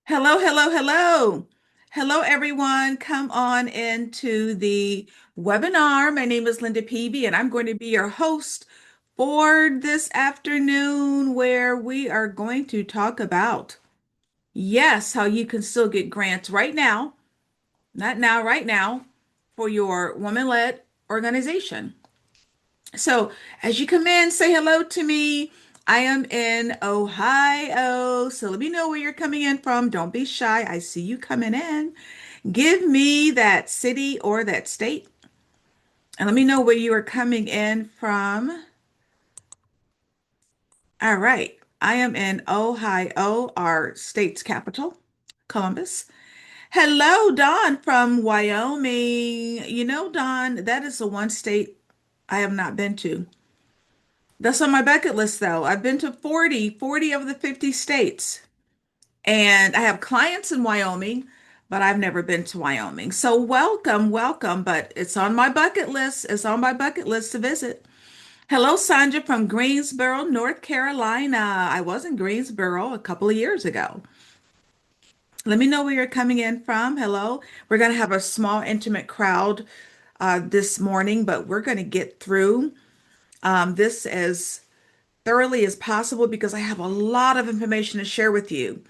Hello, hello, hello. Hello, everyone. Come on into the webinar. My name is Linda Peavy, and I'm going to be your host for this afternoon, where we are going to talk about, yes, how you can still get grants right now, not now, right now, for your woman-led organization. So, as you come in, say hello to me. I am in Ohio. So, let me know where you're coming in from. Don't be shy. I see you coming in. Give me that city or that state, and let me know where you are coming in from. All right. I am in Ohio, our state's capital, Columbus. Hello, Don from Wyoming. Don, that is the one state I have not been to. That's on my bucket list, though. I've been to 40 of the 50 states, and I have clients in Wyoming, but I've never been to Wyoming. So welcome, welcome. But it's on my bucket list. It's on my bucket list to visit. Hello, Sandra from Greensboro, North Carolina. I was in Greensboro a couple of years ago. Let me know where you're coming in from. Hello. We're going to have a small, intimate crowd this morning, but we're going to get through this as thoroughly as possible because I have a lot of information to share with you.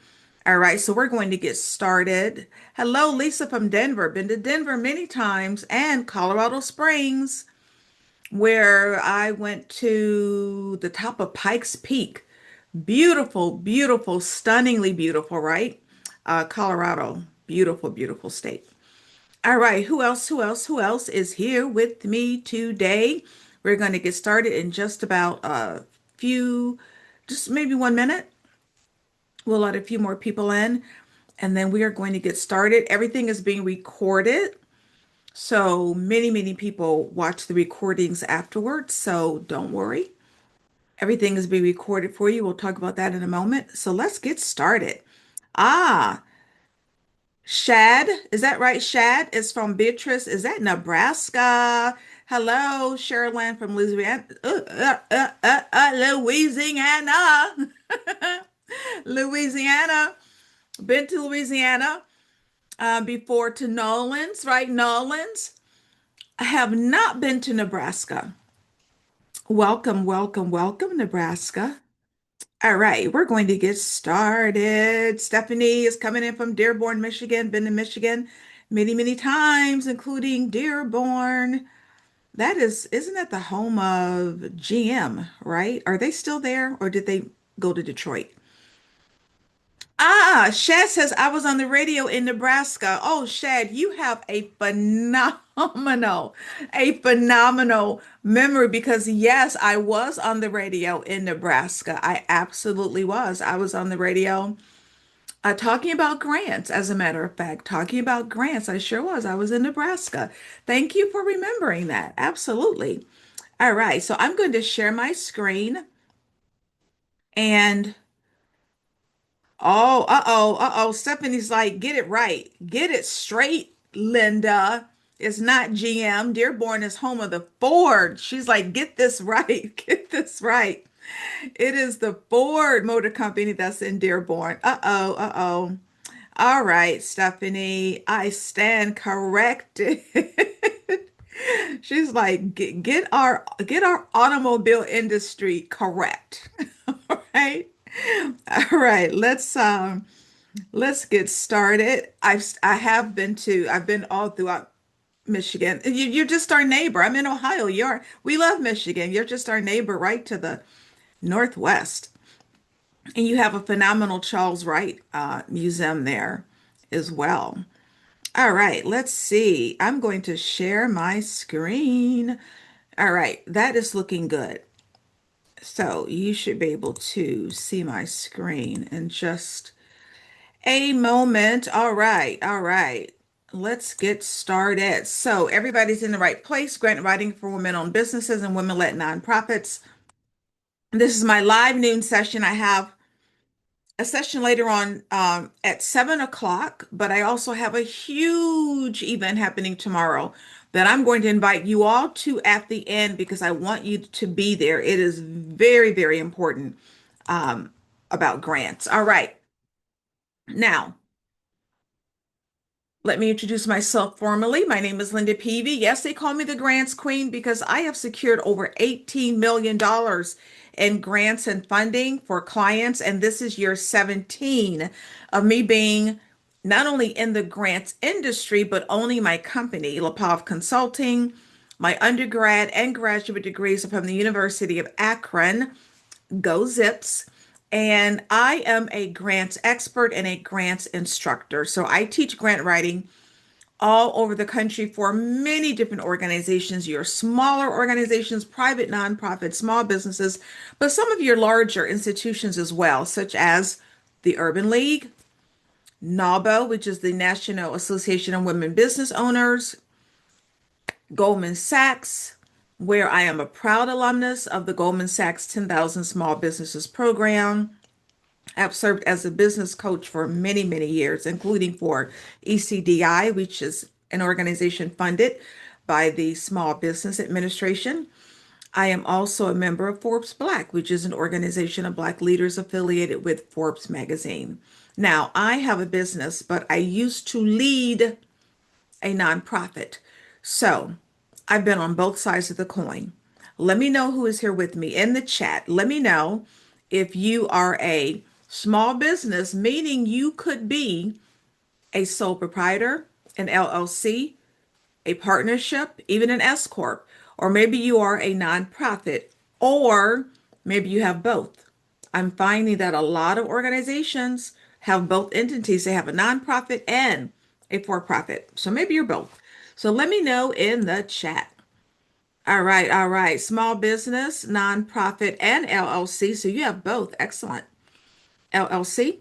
All right, so we're going to get started. Hello, Lisa from Denver. Been to Denver many times and Colorado Springs, where I went to the top of Pikes Peak. Beautiful, beautiful, stunningly beautiful, right? Colorado, beautiful, beautiful state. All right, who else? Who else? Who else is here with me today? We're going to get started in just about a few, just maybe 1 minute. We'll let a few more people in, and then we are going to get started. Everything is being recorded, so many, many people watch the recordings afterwards, so don't worry. Everything is being recorded for you. We'll talk about that in a moment. So let's get started. Ah, Shad, is that right? Shad is from Beatrice. Is that Nebraska? Hello, Sherilyn from Louisiana. Louisiana. Louisiana. Been to Louisiana before to Nolans, right? Nolans. I have not been to Nebraska. Welcome, welcome, welcome, Nebraska. All right, we're going to get started. Stephanie is coming in from Dearborn, Michigan. Been to Michigan many, many times, including Dearborn. Isn't that the home of GM, right? Are they still there or did they go to Detroit? Ah, Shad says I was on the radio in Nebraska. Oh, Shad, you have a phenomenal memory because yes, I was on the radio in Nebraska. I absolutely was. I was on the radio talking about grants, as a matter of fact, talking about grants. I sure was. I was in Nebraska. Thank you for remembering that. Absolutely. All right, so I'm going to share my screen and oh, Stephanie's like, get it right. Get it straight, Linda. It's not GM. Dearborn is home of the Ford. She's like, get this right. Get this right. It is the Ford Motor Company that's in Dearborn. Uh-oh, uh-oh. All right, Stephanie, I stand corrected. She's like, get our automobile industry correct. All right. All right, let's get started. I've been all throughout Michigan. You're just our neighbor. I'm in Ohio. We love Michigan. You're just our neighbor right to the northwest. And you have a phenomenal Charles Wright museum there as well. All right, let's see. I'm going to share my screen. All right, that is looking good. So you should be able to see my screen in just a moment. All right, all right. Let's get started. So everybody's in the right place. Grant writing for women-owned businesses and women-led nonprofits. This is my live noon session. I have a session later on at 7 o'clock, but I also have a huge event happening tomorrow that I'm going to invite you all to at the end because I want you to be there. It is very, very important about grants. All right. Now, Let me introduce myself formally. My name is Linda Peavy. Yes, they call me the Grants Queen because I have secured over $18 million in grants and funding for clients, and this is year 17 of me being not only in the grants industry, but owning my company, LaPav Consulting. My undergrad and graduate degrees are from the University of Akron. Go Zips. And I am a grants expert and a grants instructor. So I teach grant writing all over the country for many different organizations, your smaller organizations, private, nonprofit, small businesses, but some of your larger institutions as well, such as the Urban League, NAWBO, which is the National Association of Women Business Owners, Goldman Sachs, where I am a proud alumnus of the Goldman Sachs 10,000 Small Businesses program. I've served as a business coach for many, many years, including for ECDI, which is an organization funded by the Small Business Administration. I am also a member of Forbes Black, which is an organization of Black leaders affiliated with Forbes magazine. Now, I have a business, but I used to lead a nonprofit. So I've been on both sides of the coin. Let me know who is here with me in the chat. Let me know if you are a small business, meaning you could be a sole proprietor, an LLC, a partnership, even an S Corp, or maybe you are a nonprofit, or maybe you have both. I'm finding that a lot of organizations have both entities. They have a nonprofit and a for-profit. So maybe you're both. So let me know in the chat. All right, all right. Small business, nonprofit, and LLC. So you have both. Excellent. LLC.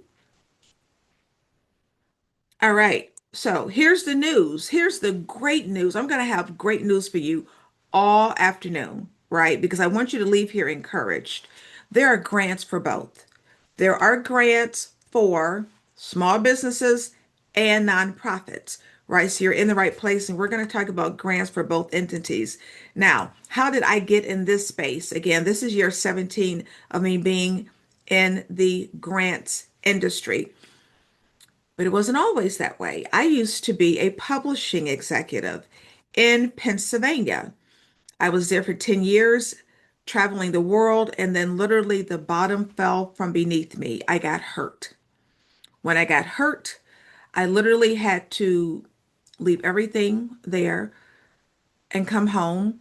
All right. So here's the news. Here's the great news. I'm going to have great news for you all afternoon, right? Because I want you to leave here encouraged. There are grants for both. There are grants for small businesses and nonprofits, right? So you're in the right place. And we're going to talk about grants for both entities. Now, how did I get in this space? Again, this is year 17 of me being in the grants industry. But it wasn't always that way. I used to be a publishing executive in Pennsylvania. I was there for 10 years, traveling the world, and then literally the bottom fell from beneath me. I got hurt. When I got hurt, I literally had to leave everything there and come home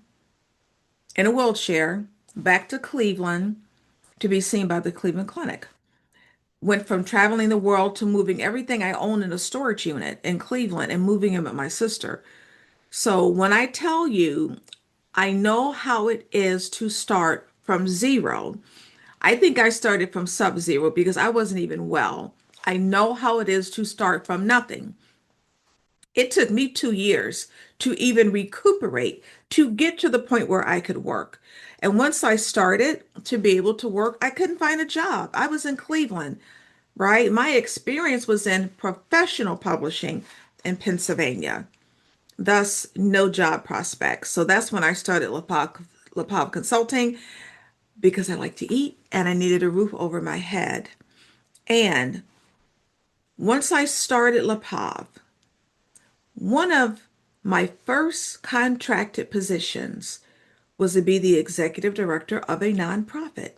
in a wheelchair back to Cleveland to be seen by the Cleveland Clinic. Went from traveling the world to moving everything I own in a storage unit in Cleveland and moving them with my sister. So when I tell you, I know how it is to start from zero. I think I started from sub-zero because I wasn't even well. I know how it is to start from nothing. It took me 2 years to even recuperate, to get to the point where I could work. And once I started to be able to work, I couldn't find a job. I was in Cleveland, right? My experience was in professional publishing in Pennsylvania, thus no job prospects. So that's when I started LaPav Consulting because I like to eat and I needed a roof over my head. And once I started LaPav, one of my first contracted positions was to be the executive director of a nonprofit.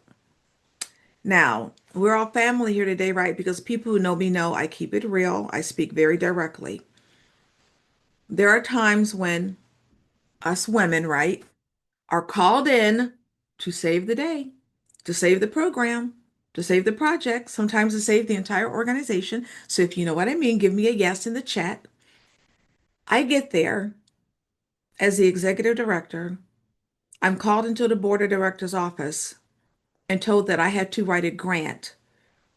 Now, we're all family here today, right? Because people who know me know I keep it real. I speak very directly. There are times when us women, right, are called in to save the day, to save the program, to save the project, sometimes to save the entire organization. So if you know what I mean, give me a yes in the chat. I get there as the executive director. I'm called into the board of directors office and told that I had to write a grant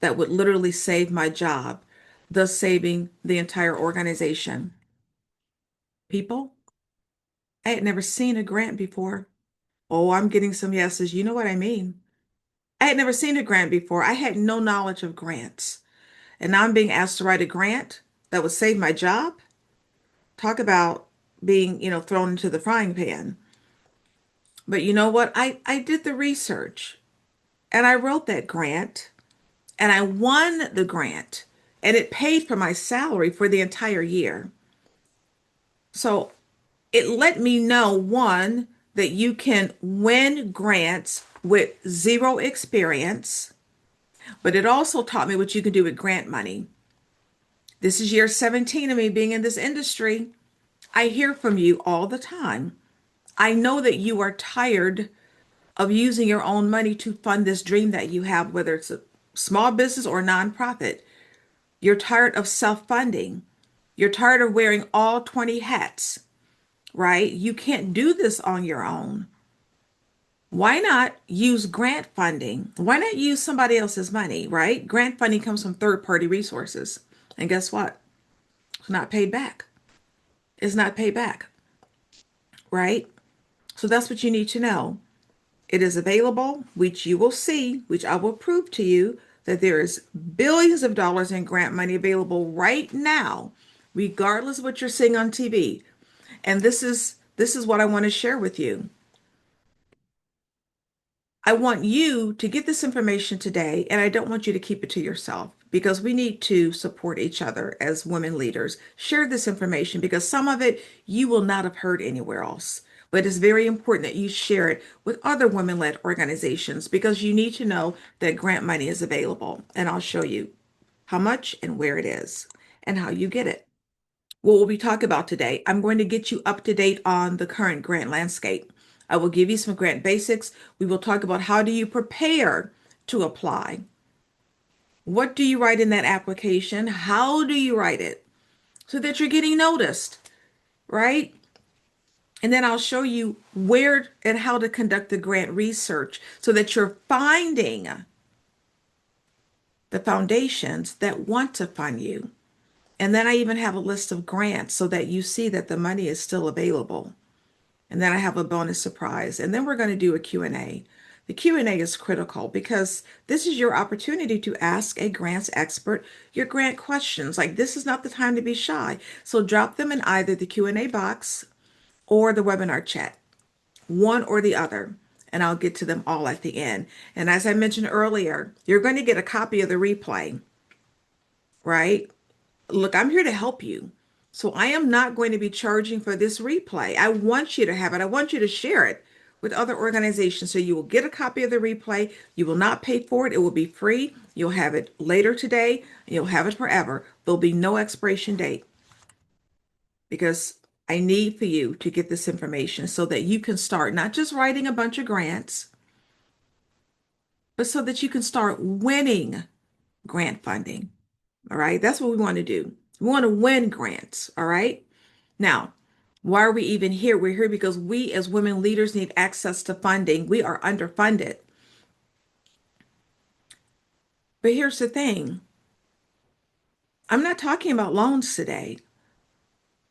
that would literally save my job, thus saving the entire organization. People, I had never seen a grant before. Oh, I'm getting some yeses. You know what I mean. I had never seen a grant before. I had no knowledge of grants. And now I'm being asked to write a grant that would save my job. Talk about being, thrown into the frying pan. But you know what? I did the research and I wrote that grant and I won the grant and it paid for my salary for the entire year. So it let me know, one, that you can win grants with zero experience, but it also taught me what you can do with grant money. This is year 17 of me being in this industry. I hear from you all the time. I know that you are tired of using your own money to fund this dream that you have, whether it's a small business or nonprofit. You're tired of self-funding. You're tired of wearing all 20 hats, right? You can't do this on your own. Why not use grant funding? Why not use somebody else's money, right? Grant funding comes from third-party resources. And guess what? It's not paid back. It's not paid back, right? So that's what you need to know. It is available, which you will see, which I will prove to you that there is billions of dollars in grant money available right now, regardless of what you're seeing on TV. And this is what I want to share with you. I want you to get this information today, and I don't want you to keep it to yourself because we need to support each other as women leaders. Share this information because some of it you will not have heard anywhere else. But it's very important that you share it with other women-led organizations because you need to know that grant money is available. And I'll show you how much and where it is and how you get it. What will we talk about today? I'm going to get you up to date on the current grant landscape. I will give you some grant basics. We will talk about how do you prepare to apply? What do you write in that application? How do you write it so that you're getting noticed, right? And then I'll show you where and how to conduct the grant research so that you're finding the foundations that want to fund you. And then I even have a list of grants so that you see that the money is still available. And then I have a bonus surprise. And then we're going to do a Q&A. The Q&A is critical because this is your opportunity to ask a grants expert your grant questions. Like this is not the time to be shy. So drop them in either the Q&A box or the webinar chat, one or the other. And I'll get to them all at the end. And as I mentioned earlier, you're going to get a copy of the replay, right? Look, I'm here to help you. So I am not going to be charging for this replay. I want you to have it. I want you to share it with other organizations. So you will get a copy of the replay. You will not pay for it. It will be free. You'll have it later today. You'll have it forever. There'll be no expiration date because I need for you to get this information so that you can start not just writing a bunch of grants, but so that you can start winning grant funding. All right. That's what we want to do. We want to win grants. All right. Now, why are we even here? We're here because we as women leaders need access to funding. We are underfunded. But here's the thing. I'm not talking about loans today.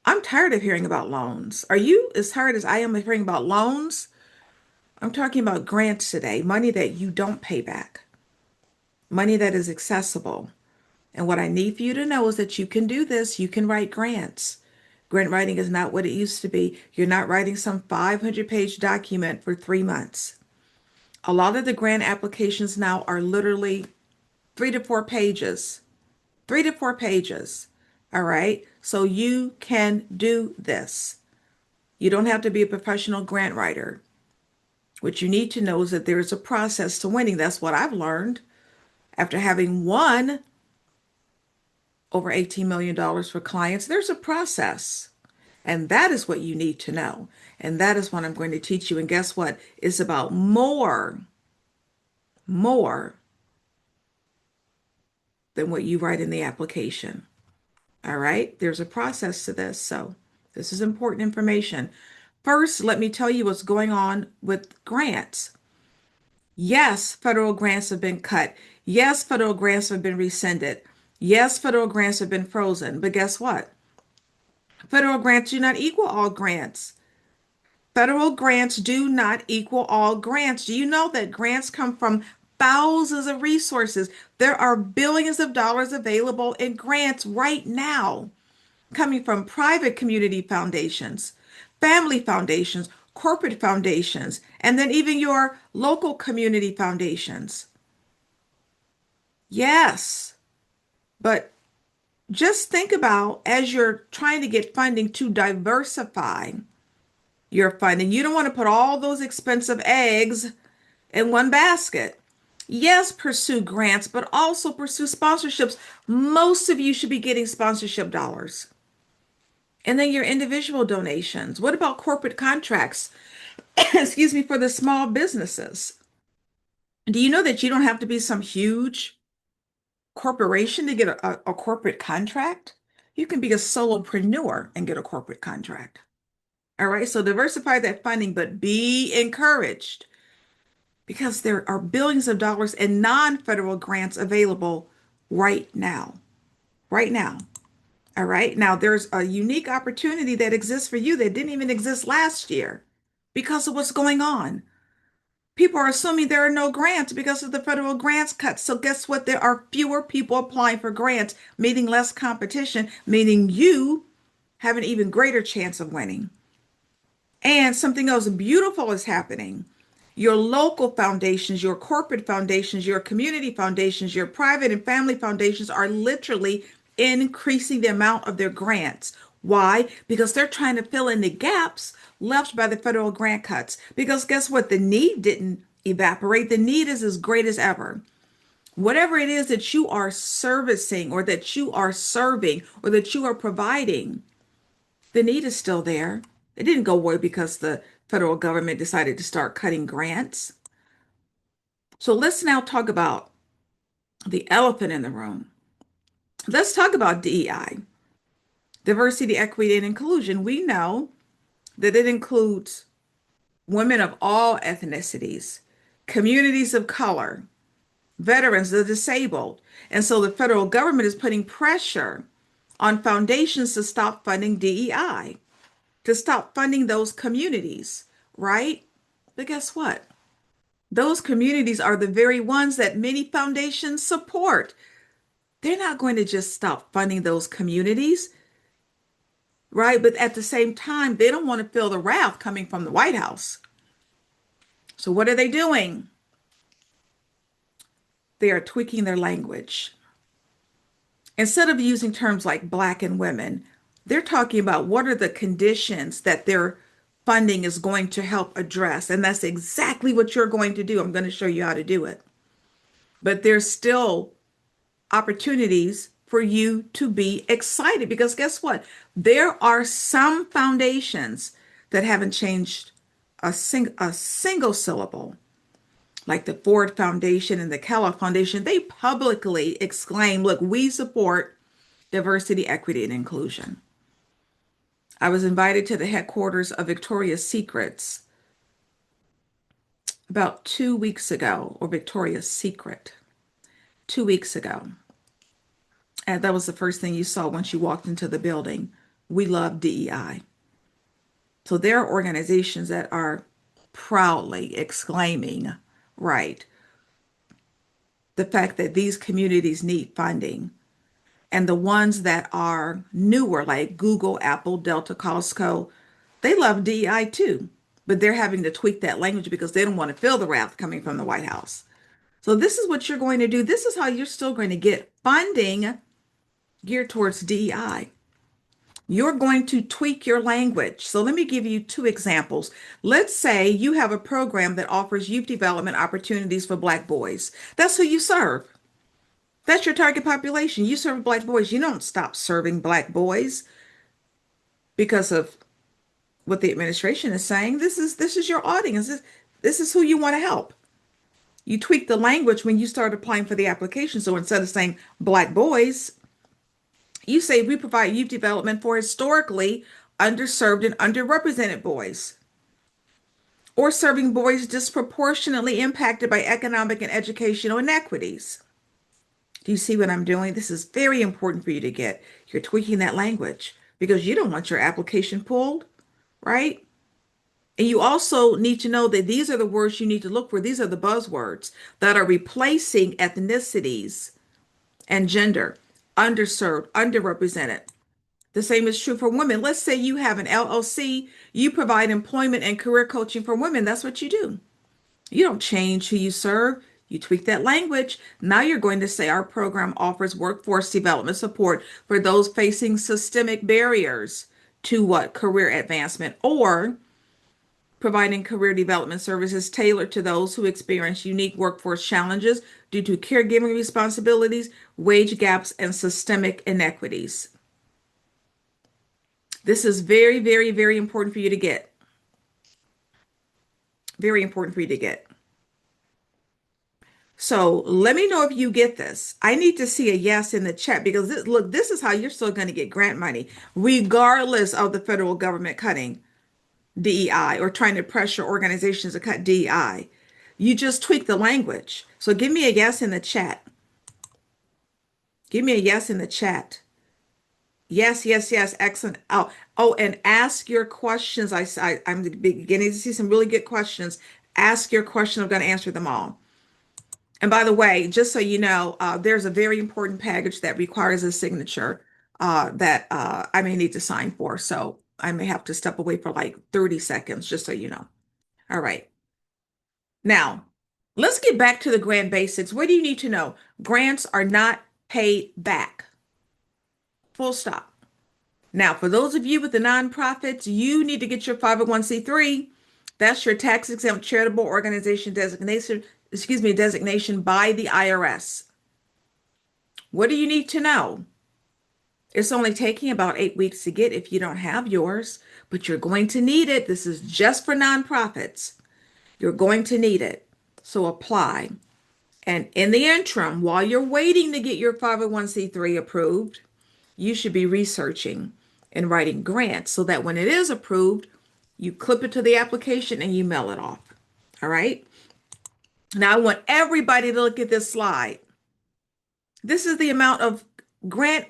I'm tired of hearing about loans. Are you as tired as I am of hearing about loans? I'm talking about grants today, money that you don't pay back, money that is accessible. And what I need for you to know is that you can do this. You can write grants. Grant writing is not what it used to be. You're not writing some 500-page document for 3 months. A lot of the grant applications now are literally 3 to 4 pages. 3 to 4 pages. All right. So you can do this. You don't have to be a professional grant writer. What you need to know is that there's a process to winning. That's what I've learned after having won over $18 million for clients. There's a process. And that is what you need to know. And that is what I'm going to teach you. And guess what? It's about more than what you write in the application. All right. There's a process to this. So this is important information. First, let me tell you what's going on with grants. Yes, federal grants have been cut. Yes, federal grants have been rescinded. Yes, federal grants have been frozen. But guess what? Federal grants do not equal all grants. Federal grants do not equal all grants. Do you know that grants come from thousands of resources? There are billions of dollars available in grants right now, coming from private community foundations, family foundations, corporate foundations, and then even your local community foundations. Yes, but just think about as you're trying to get funding to diversify your funding. You don't want to put all those expensive eggs in one basket. Yes, pursue grants, but also pursue sponsorships. Most of you should be getting sponsorship dollars. And then your individual donations. What about corporate contracts? Excuse me, for the small businesses. Do you know that you don't have to be some huge corporation to get a corporate contract? You can be a solopreneur and get a corporate contract. All right, so diversify that funding, but be encouraged because there are billions of dollars in non-federal grants available right now. Right now. All right. Now, there's a unique opportunity that exists for you that didn't even exist last year because of what's going on. People are assuming there are no grants because of the federal grants cuts. So, guess what? There are fewer people applying for grants, meaning less competition, meaning you have an even greater chance of winning. And something else beautiful is happening. Your local foundations, your corporate foundations, your community foundations, your private and family foundations are literally increasing the amount of their grants. Why? Because they're trying to fill in the gaps left by the federal grant cuts. Because guess what? The need didn't evaporate. The need is as great as ever. Whatever it is that you are servicing or that you are serving or that you are providing, the need is still there. It didn't go away because the federal government decided to start cutting grants. So let's now talk about the elephant in the room. Let's talk about DEI, diversity, equity, and inclusion. We know that it includes women of all ethnicities, communities of color, veterans, the disabled. And so the federal government is putting pressure on foundations to stop funding DEI, to stop funding those communities, right? But guess what? Those communities are the very ones that many foundations support. They're not going to just stop funding those communities, right? But at the same time, they don't want to feel the wrath coming from the White House. So what are they doing? They are tweaking their language. Instead of using terms like black and women, they're talking about what are the conditions that their funding is going to help address. And that's exactly what you're going to do. I'm going to show you how to do it. But there's still opportunities for you to be excited because guess what? There are some foundations that haven't changed a single syllable, like the Ford Foundation and the Kellogg Foundation. They publicly exclaim, look, we support diversity, equity, and inclusion. I was invited to the headquarters of Victoria's Secrets about 2 weeks ago, or Victoria's Secret, 2 weeks ago. And that was the first thing you saw once you walked into the building. We love DEI. So there are organizations that are proudly exclaiming, right, the fact that these communities need funding. And the ones that are newer, like Google, Apple, Delta, Costco, they love DEI too. But they're having to tweak that language because they don't want to feel the wrath coming from the White House. So this is what you're going to do. This is how you're still going to get funding geared towards DEI. You're going to tweak your language. So let me give you two examples. Let's say you have a program that offers youth development opportunities for Black boys. That's who you serve. That's your target population. You serve Black boys. You don't stop serving Black boys because of what the administration is saying. This is your audience. This is who you want to help. You tweak the language when you start applying for the application. So instead of saying Black boys, you say we provide youth development for historically underserved and underrepresented boys, or serving boys disproportionately impacted by economic and educational inequities. Do you see what I'm doing? This is very important for you to get. You're tweaking that language because you don't want your application pulled, right? And you also need to know that these are the words you need to look for. These are the buzzwords that are replacing ethnicities and gender, underserved, underrepresented. The same is true for women. Let's say you have an LLC, you provide employment and career coaching for women. That's what you do. You don't change who you serve. You tweak that language. Now you're going to say our program offers workforce development support for those facing systemic barriers to what? Career advancement, or providing career development services tailored to those who experience unique workforce challenges due to caregiving responsibilities, wage gaps, and systemic inequities. This is very, very, very important for you to get. Very important for you to get. So let me know if you get this. I need to see a yes in the chat because look, this is how you're still going to get grant money, regardless of the federal government cutting DEI or trying to pressure organizations to cut DEI. You just tweak the language. So give me a yes in the chat. Give me a yes in the chat. Yes, yes, yes. Excellent. Oh, and ask your questions. I'm beginning to see some really good questions. Ask your question. I'm going to answer them all. And by the way, just so you know, there's a very important package that requires a signature that I may need to sign for. So I may have to step away for like 30 seconds, just so you know. All right. Now, let's get back to the grant basics. What do you need to know? Grants are not paid back. Full stop. Now, for those of you with the nonprofits, you need to get your 501c3. That's your tax exempt charitable organization designation by the IRS. What do you need to know? It's only taking about 8 weeks to get if you don't have yours, but you're going to need it. This is just for nonprofits. You're going to need it. So apply. And in the interim, while you're waiting to get your 501c3 approved, you should be researching and writing grants so that when it is approved, you clip it to the application and you mail it off. All right. Now, I want everybody to look at this slide. This is the amount of grants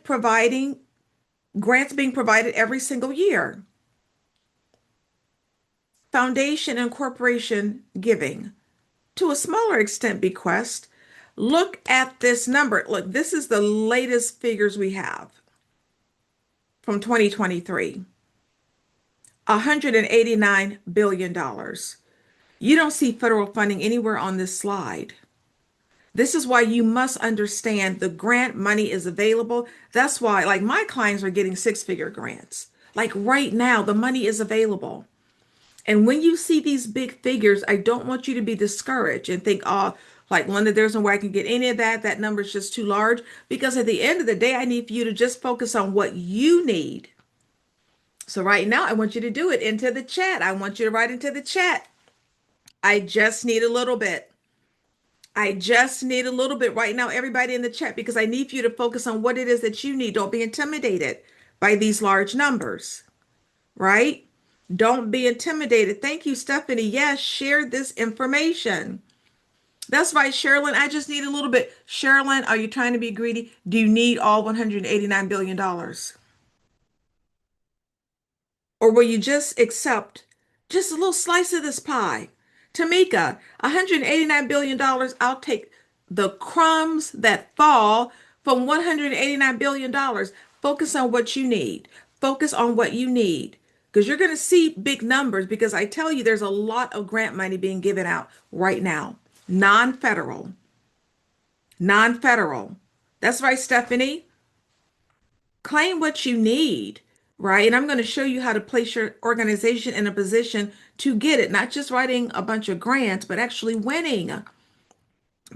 being provided every single year. Foundation and corporation giving, to a smaller extent, bequest. Look at this number. Look, this is the latest figures we have from 2023. $189 billion. You don't see federal funding anywhere on this slide. This is why you must understand the grant money is available. That's why, like, my clients are getting six-figure grants. Like right now, the money is available. And when you see these big figures, I don't want you to be discouraged and think, oh, like Linda, there's no way I can get any of that. That number is just too large. Because at the end of the day, I need for you to just focus on what you need. So right now, I want you to do it into the chat. I want you to write into the chat. I just need a little bit. I just need a little bit right now, everybody in the chat, because I need for you to focus on what it is that you need. Don't be intimidated by these large numbers, right? Don't be intimidated. Thank you, Stephanie. Yes, share this information. That's right, Sherilyn. I just need a little bit. Sherilyn, are you trying to be greedy? Do you need all $189 billion? Or will you just accept just a little slice of this pie? Tamika, $189 billion, I'll take the crumbs that fall from $189 billion. Focus on what you need. Focus on what you need. Because you're going to see big numbers because I tell you there's a lot of grant money being given out right now. Non-federal. Non-federal. That's right, Stephanie. Claim what you need, right? And I'm going to show you how to place your organization in a position to get it, not just writing a bunch of grants, but actually winning.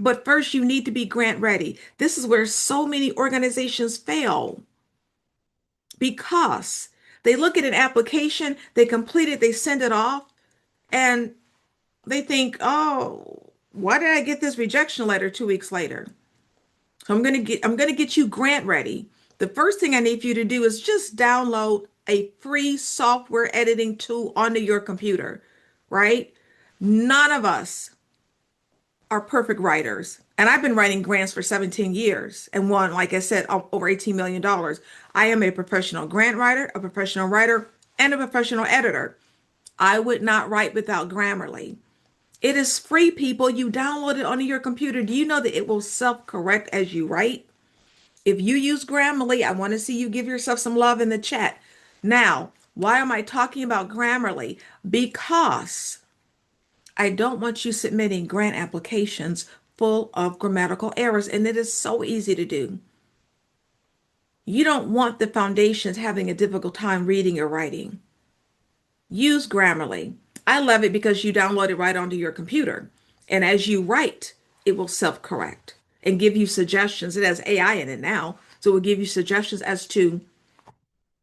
But first, you need to be grant ready. This is where so many organizations fail because they look at an application, they complete it, they send it off, and they think, oh, why did I get this rejection letter 2 weeks later? So I'm gonna get you grant ready. The first thing I need for you to do is just download a free software editing tool onto your computer, right? None of us are perfect writers. And I've been writing grants for 17 years and won, like I said, over $18 million. I am a professional grant writer, a professional writer, and a professional editor. I would not write without Grammarly. It is free, people. You download it onto your computer. Do you know that it will self-correct as you write? If you use Grammarly, I want to see you give yourself some love in the chat. Now, why am I talking about Grammarly? Because I don't want you submitting grant applications full of grammatical errors, and it is so easy to do. You don't want the foundations having a difficult time reading or writing. Use Grammarly. I love it because you download it right onto your computer. And as you write, it will self-correct and give you suggestions. It has AI in it now, so it will give you suggestions as to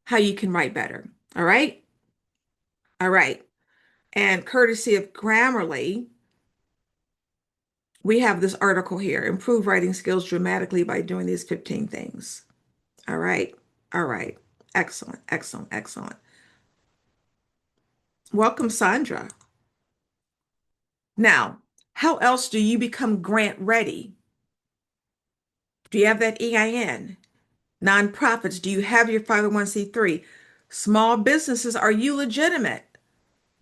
how you can write better. All right? All right. And courtesy of Grammarly, we have this article here, Improve Writing Skills Dramatically by Doing These 15 Things. All right. All right. Excellent. Excellent. Excellent. Welcome, Sandra. Now, how else do you become grant ready? Do you have that EIN? Nonprofits, do you have your 501c3? Small businesses, are you legitimate?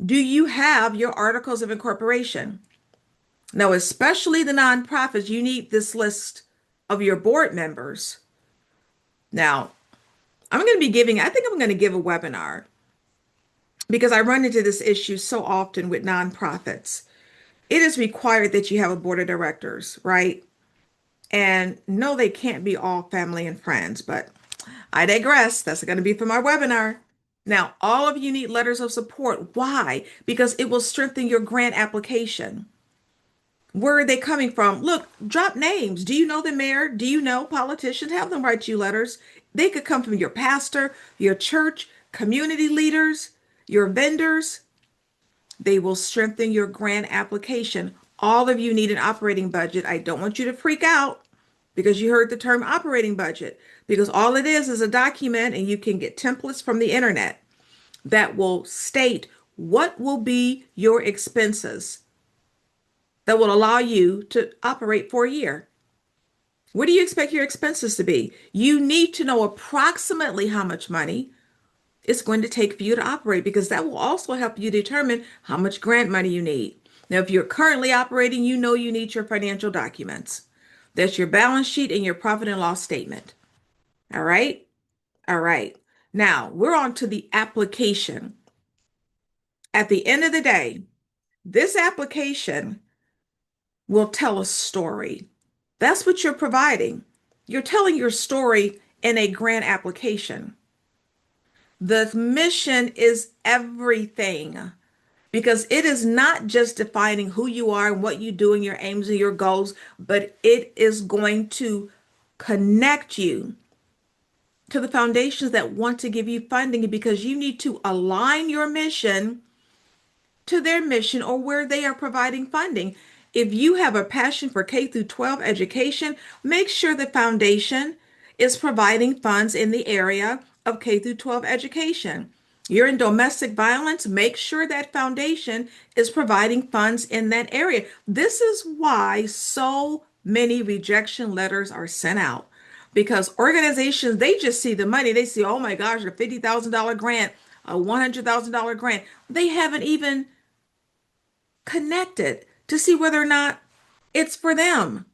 Do you have your articles of incorporation? Now, especially the nonprofits, you need this list of your board members. Now, I think I'm going to give a webinar because I run into this issue so often with nonprofits. It is required that you have a board of directors, right? And no, they can't be all family and friends, but I digress. That's going to be from our webinar. Now, all of you need letters of support. Why? Because it will strengthen your grant application. Where are they coming from? Look, drop names. Do you know the mayor? Do you know politicians? Have them write you letters. They could come from your pastor, your church, community leaders, your vendors. They will strengthen your grant application. All of you need an operating budget. I don't want you to freak out because you heard the term operating budget, because all it is a document, and you can get templates from the internet that will state what will be your expenses that will allow you to operate for a year. What do you expect your expenses to be? You need to know approximately how much money it's going to take for you to operate, because that will also help you determine how much grant money you need. Now, if you're currently operating, you know you need your financial documents. That's your balance sheet and your profit and loss statement. All right? All right. Now, we're on to the application. At the end of the day, this application will tell a story. That's what you're providing. You're telling your story in a grant application. The mission is everything, because it is not just defining who you are and what you do and your aims and your goals, but it is going to connect you to the foundations that want to give you funding, because you need to align your mission to their mission or where they are providing funding. If you have a passion for K through 12 education, make sure the foundation is providing funds in the area of K through 12 education. You're in domestic violence, make sure that foundation is providing funds in that area. This is why so many rejection letters are sent out, because organizations, they just see the money. They see, oh my gosh, a $50,000 grant, a $100,000 grant. They haven't even connected to see whether or not it's for them,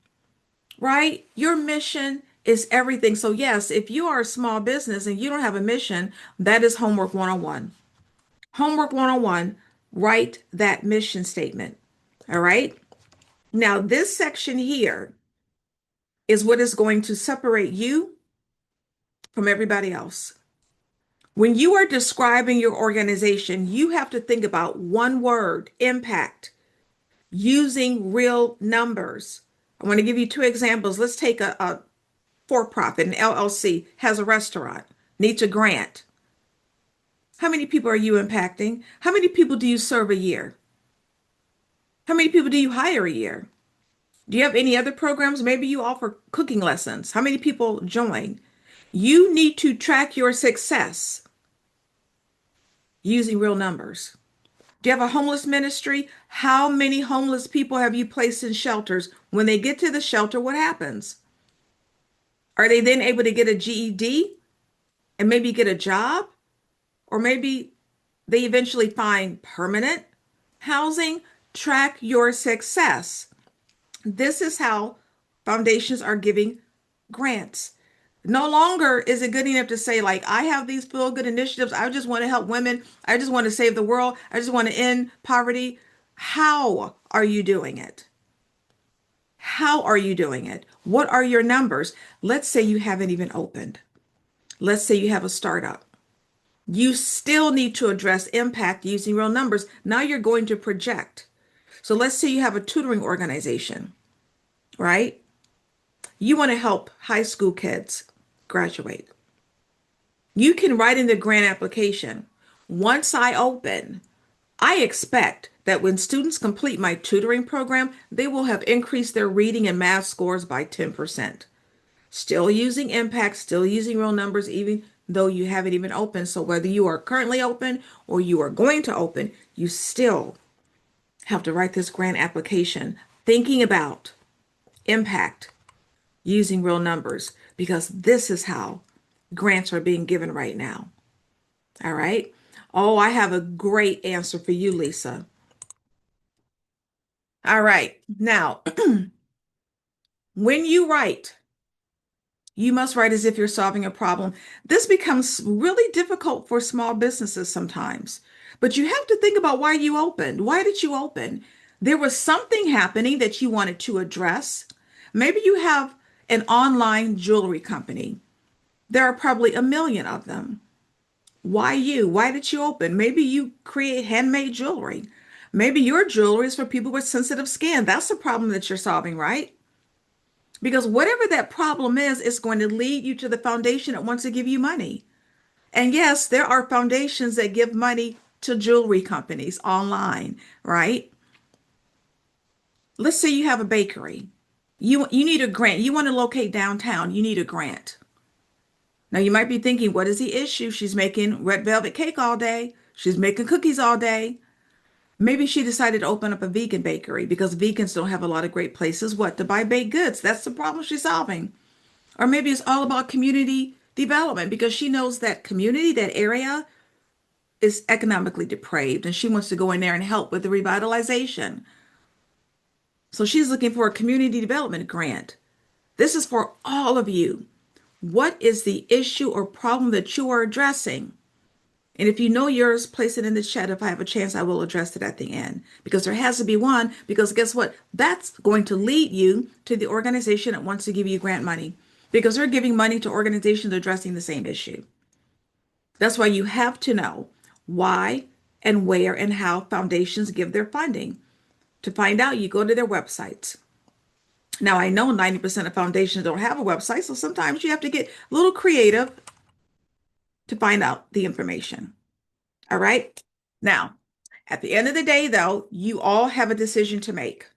right? Your mission is everything. So yes, if you are a small business and you don't have a mission, that is homework 101. Homework 101, write that mission statement. All right. Now, this section here is what is going to separate you from everybody else. When you are describing your organization, you have to think about one word, impact, using real numbers. I want to give you two examples. Let's take a for-profit, an LLC, has a restaurant, needs a grant. How many people are you impacting? How many people do you serve a year? How many people do you hire a year? Do you have any other programs? Maybe you offer cooking lessons. How many people join? You need to track your success using real numbers. Do you have a homeless ministry? How many homeless people have you placed in shelters? When they get to the shelter, what happens? Are they then able to get a GED and maybe get a job? Or maybe they eventually find permanent housing? Track your success. This is how foundations are giving grants. No longer is it good enough to say, like, I have these feel good initiatives. I just want to help women. I just want to save the world. I just want to end poverty. How are you doing it? How are you doing it? What are your numbers? Let's say you haven't even opened. Let's say you have a startup. You still need to address impact using real numbers. Now you're going to project. So let's say you have a tutoring organization, right? You want to help high school kids graduate. You can write in the grant application. Once I open, I expect that when students complete my tutoring program, they will have increased their reading and math scores by 10%. Still using impact, still using real numbers, even though you haven't even opened. So whether you are currently open or you are going to open, you still have to write this grant application thinking about impact using real numbers because this is how grants are being given right now. All right. Oh, I have a great answer for you, Lisa. All right. Now, when you write, you must write as if you're solving a problem. This becomes really difficult for small businesses sometimes. But you have to think about why you opened. Why did you open? There was something happening that you wanted to address. Maybe you have an online jewelry company. There are probably a million of them. Why you? Why did you open? Maybe you create handmade jewelry. Maybe your jewelry is for people with sensitive skin. That's the problem that you're solving, right? Because whatever that problem is going to lead you to the foundation that wants to give you money. And yes, there are foundations that give money to jewelry companies online, right? Let's say you have a bakery. You need a grant. You want to locate downtown. You need a grant. Now you might be thinking, what is the issue? She's making red velvet cake all day. She's making cookies all day. Maybe she decided to open up a vegan bakery because vegans don't have a lot of great places what to buy baked goods. That's the problem she's solving. Or maybe it's all about community development because she knows that community, that area is economically depraved and she wants to go in there and help with the revitalization. So she's looking for a community development grant. This is for all of you. What is the issue or problem that you are addressing? And if you know yours, place it in the chat. If I have a chance, I will address it at the end because there has to be one. Because guess what? That's going to lead you to the organization that wants to give you grant money because they're giving money to organizations addressing the same issue. That's why you have to know why and where and how foundations give their funding. To find out, you go to their websites. Now, I know 90% of foundations don't have a website, so sometimes you have to get a little creative to find out the information. All right. Now, at the end of the day, though, you all have a decision to make.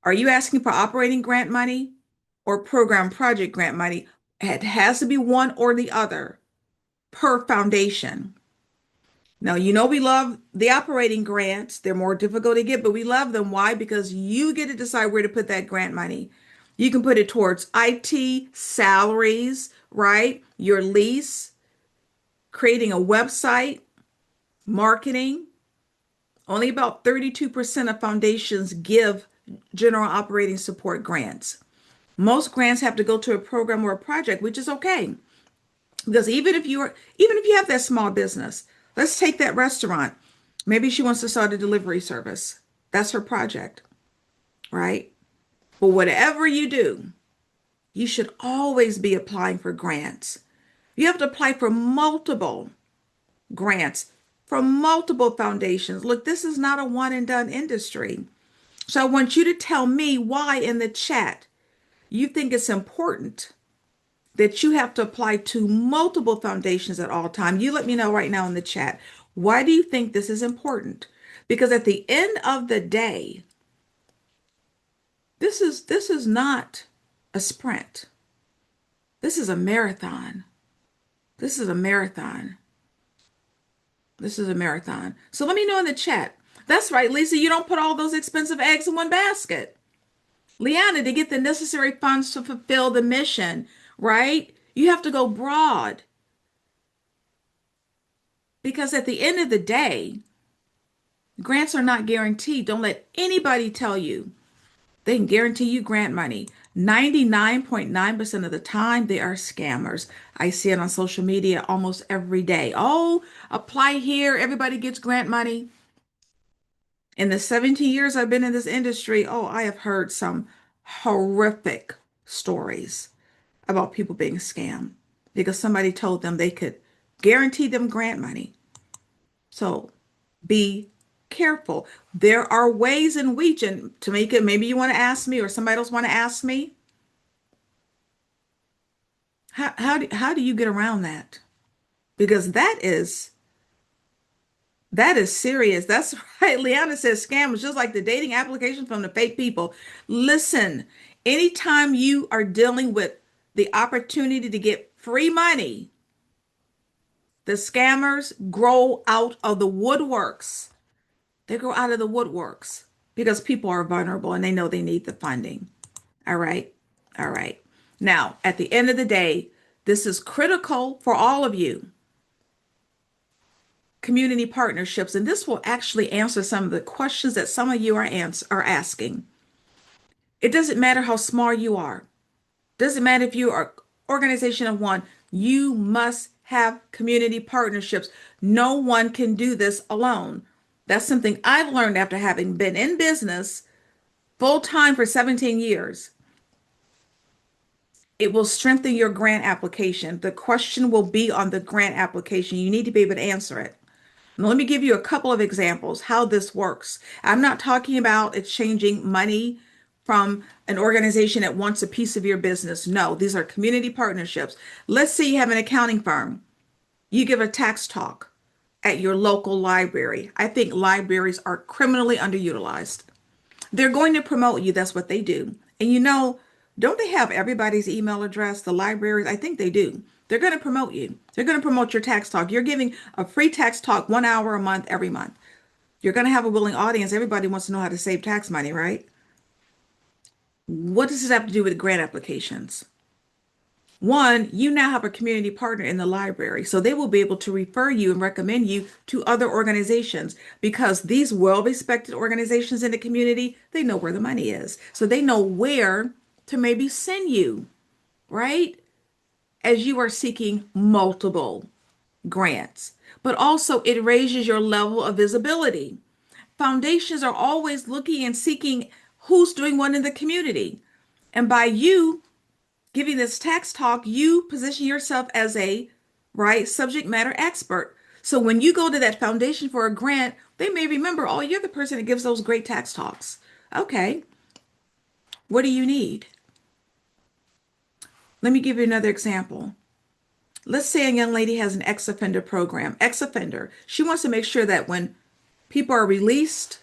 Are you asking for operating grant money or program project grant money? It has to be one or the other per foundation. Now, you know we love the operating grants. They're more difficult to get, but we love them. Why? Because you get to decide where to put that grant money. You can put it towards IT, salaries, right? Your lease, creating a website, marketing. Only about 32% of foundations give general operating support grants. Most grants have to go to a program or a project, which is okay. Because even if you have that small business, let's take that restaurant. Maybe she wants to start a delivery service. That's her project, right? But whatever you do, you should always be applying for grants. You have to apply for multiple grants from multiple foundations. Look, this is not a one and done industry. So I want you to tell me why in the chat you think it's important that you have to apply to multiple foundations at all time. You let me know right now in the chat. Why do you think this is important? Because at the end of the day, this is not a sprint. This is a marathon. This is a marathon. This is a marathon. So let me know in the chat. That's right, Lisa, you don't put all those expensive eggs in one basket. Leanna, to get the necessary funds to fulfill the mission, right? You have to go broad because at the end of the day, grants are not guaranteed. Don't let anybody tell you they can guarantee you grant money. 99.9% of the time, they are scammers. I see it on social media almost every day. Oh, apply here, everybody gets grant money. In the 17 years I've been in this industry, oh, I have heard some horrific stories about people being scammed because somebody told them they could guarantee them grant money. So be careful. There are ways in which, and to make it, maybe you want to ask me or somebody else want to ask me, how do you get around that? Because that is serious. That's right. Leanna says scam is just like the dating application from the fake people. Listen, anytime you are dealing with the opportunity to get free money, the scammers grow out of the woodworks. They grow out of the woodworks because people are vulnerable and they know they need the funding. All right. All right. Now, at the end of the day, this is critical for all of you, community partnerships, and this will actually answer some of the questions that some of you are asking. It doesn't matter how small you are. Doesn't matter if you are organization of one. You must have community partnerships. No one can do this alone. That's something I've learned after having been in business full time for 17 years. It will strengthen your grant application. The question will be on the grant application. You need to be able to answer it. Now, let me give you a couple of examples how this works. I'm not talking about exchanging money from an organization that wants a piece of your business. No, these are community partnerships. Let's say you have an accounting firm. You give a tax talk at your local library. I think libraries are criminally underutilized. They're going to promote you. That's what they do. And don't they have everybody's email address? The libraries, I think they do. They're going to promote you. They're going to promote your tax talk. You're giving a free tax talk 1 hour a month, every month. You're going to have a willing audience. Everybody wants to know how to save tax money, right? What does this have to do with grant applications? One, you now have a community partner in the library, so they will be able to refer you and recommend you to other organizations because these well-respected organizations in the community, they know where the money is. So they know where to maybe send you, right? As you are seeking multiple grants. But also it raises your level of visibility. Foundations are always looking and seeking who's doing what in the community. And by you giving this tax talk, you position yourself as a right subject matter expert. So when you go to that foundation for a grant, they may remember, oh, you're the person that gives those great tax talks. Okay, what do you need? Let me give you another example. Let's say a young lady has an ex-offender program. Ex-offender, she wants to make sure that when people are released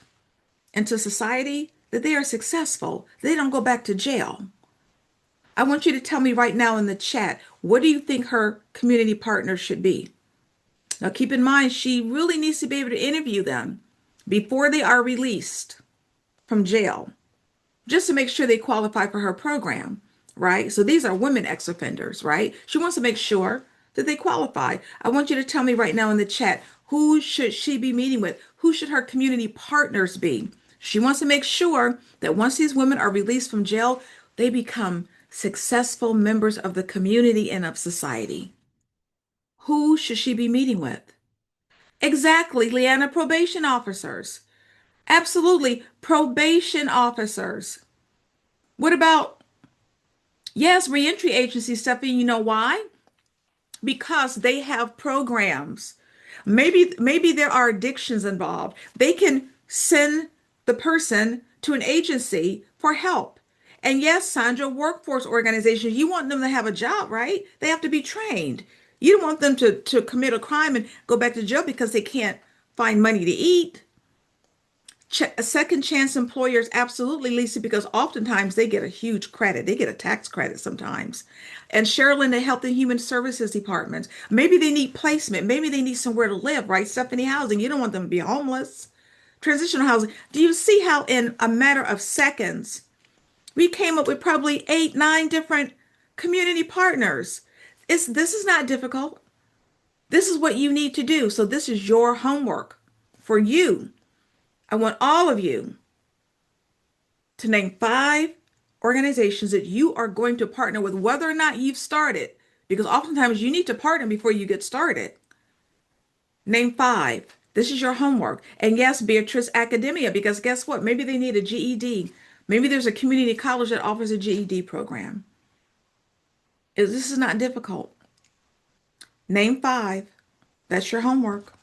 into society, that they are successful, they don't go back to jail. I want you to tell me right now in the chat, what do you think her community partner should be? Now, keep in mind, she really needs to be able to interview them before they are released from jail, just to make sure they qualify for her program, right? So these are women ex-offenders, right? She wants to make sure that they qualify. I want you to tell me right now in the chat, who should she be meeting with? Who should her community partners be? She wants to make sure that once these women are released from jail, they become successful members of the community and of society. Who should she be meeting with? Exactly, Leanna, probation officers. Absolutely, probation officers. What about, yes, reentry agency stuff? And you know why? Because they have programs. Maybe there are addictions involved. They can send the person to an agency for help. And yes, Sandra, workforce organizations, you want them to have a job, right? They have to be trained. You don't want them to commit a crime and go back to jail because they can't find money to eat. Second chance employers, absolutely, Lisa, because oftentimes they get a huge credit. They get a tax credit sometimes. And Sherilyn, the Health and Human Services departments, maybe they need placement. Maybe they need somewhere to live, right? Stephanie, housing. You don't want them to be homeless. Transitional housing. Do you see how in a matter of seconds, we came up with probably 8, 9 different community partners? This is not difficult. This is what you need to do. So this is your homework for you. I want all of you to name 5 organizations that you are going to partner with, whether or not you've started, because oftentimes you need to partner before you get started. Name 5. This is your homework. And yes, Beatrice Academia, because guess what? Maybe they need a GED Maybe there's a community college that offers a GED program. This is not difficult. Name five. That's your homework.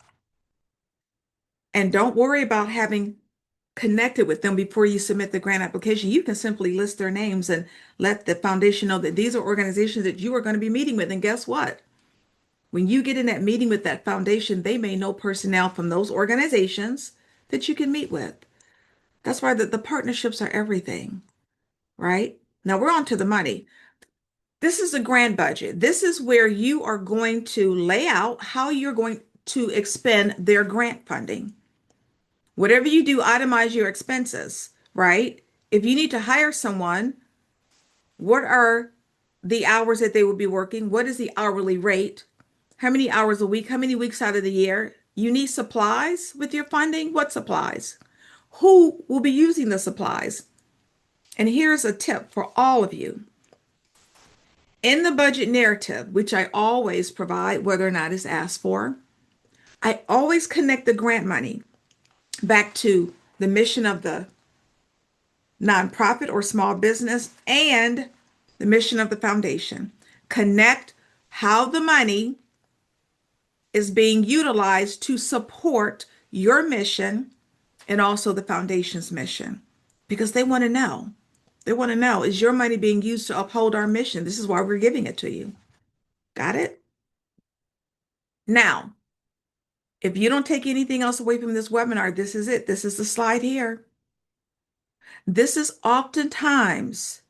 And don't worry about having connected with them before you submit the grant application. You can simply list their names and let the foundation know that these are organizations that you are going to be meeting with. And guess what? When you get in that meeting with that foundation, they may know personnel from those organizations that you can meet with. That's why the partnerships are everything, right? Now we're on to the money. This is a grant budget. This is where you are going to lay out how you're going to expend their grant funding. Whatever you do, itemize your expenses, right? If you need to hire someone, what are the hours that they will be working? What is the hourly rate? How many hours a week? How many weeks out of the year? You need supplies with your funding? What supplies? Who will be using the supplies? And here's a tip for all of you. In the budget narrative, which I always provide, whether or not it's asked for, I always connect the grant money back to the mission of the nonprofit or small business and the mission of the foundation. Connect how the money is being utilized to support your mission and also the foundation's mission because they want to know. They want to know, is your money being used to uphold our mission? This is why we're giving it to you. Got it? Now, if you don't take anything else away from this webinar, this is it. This is the slide here. This is oftentimes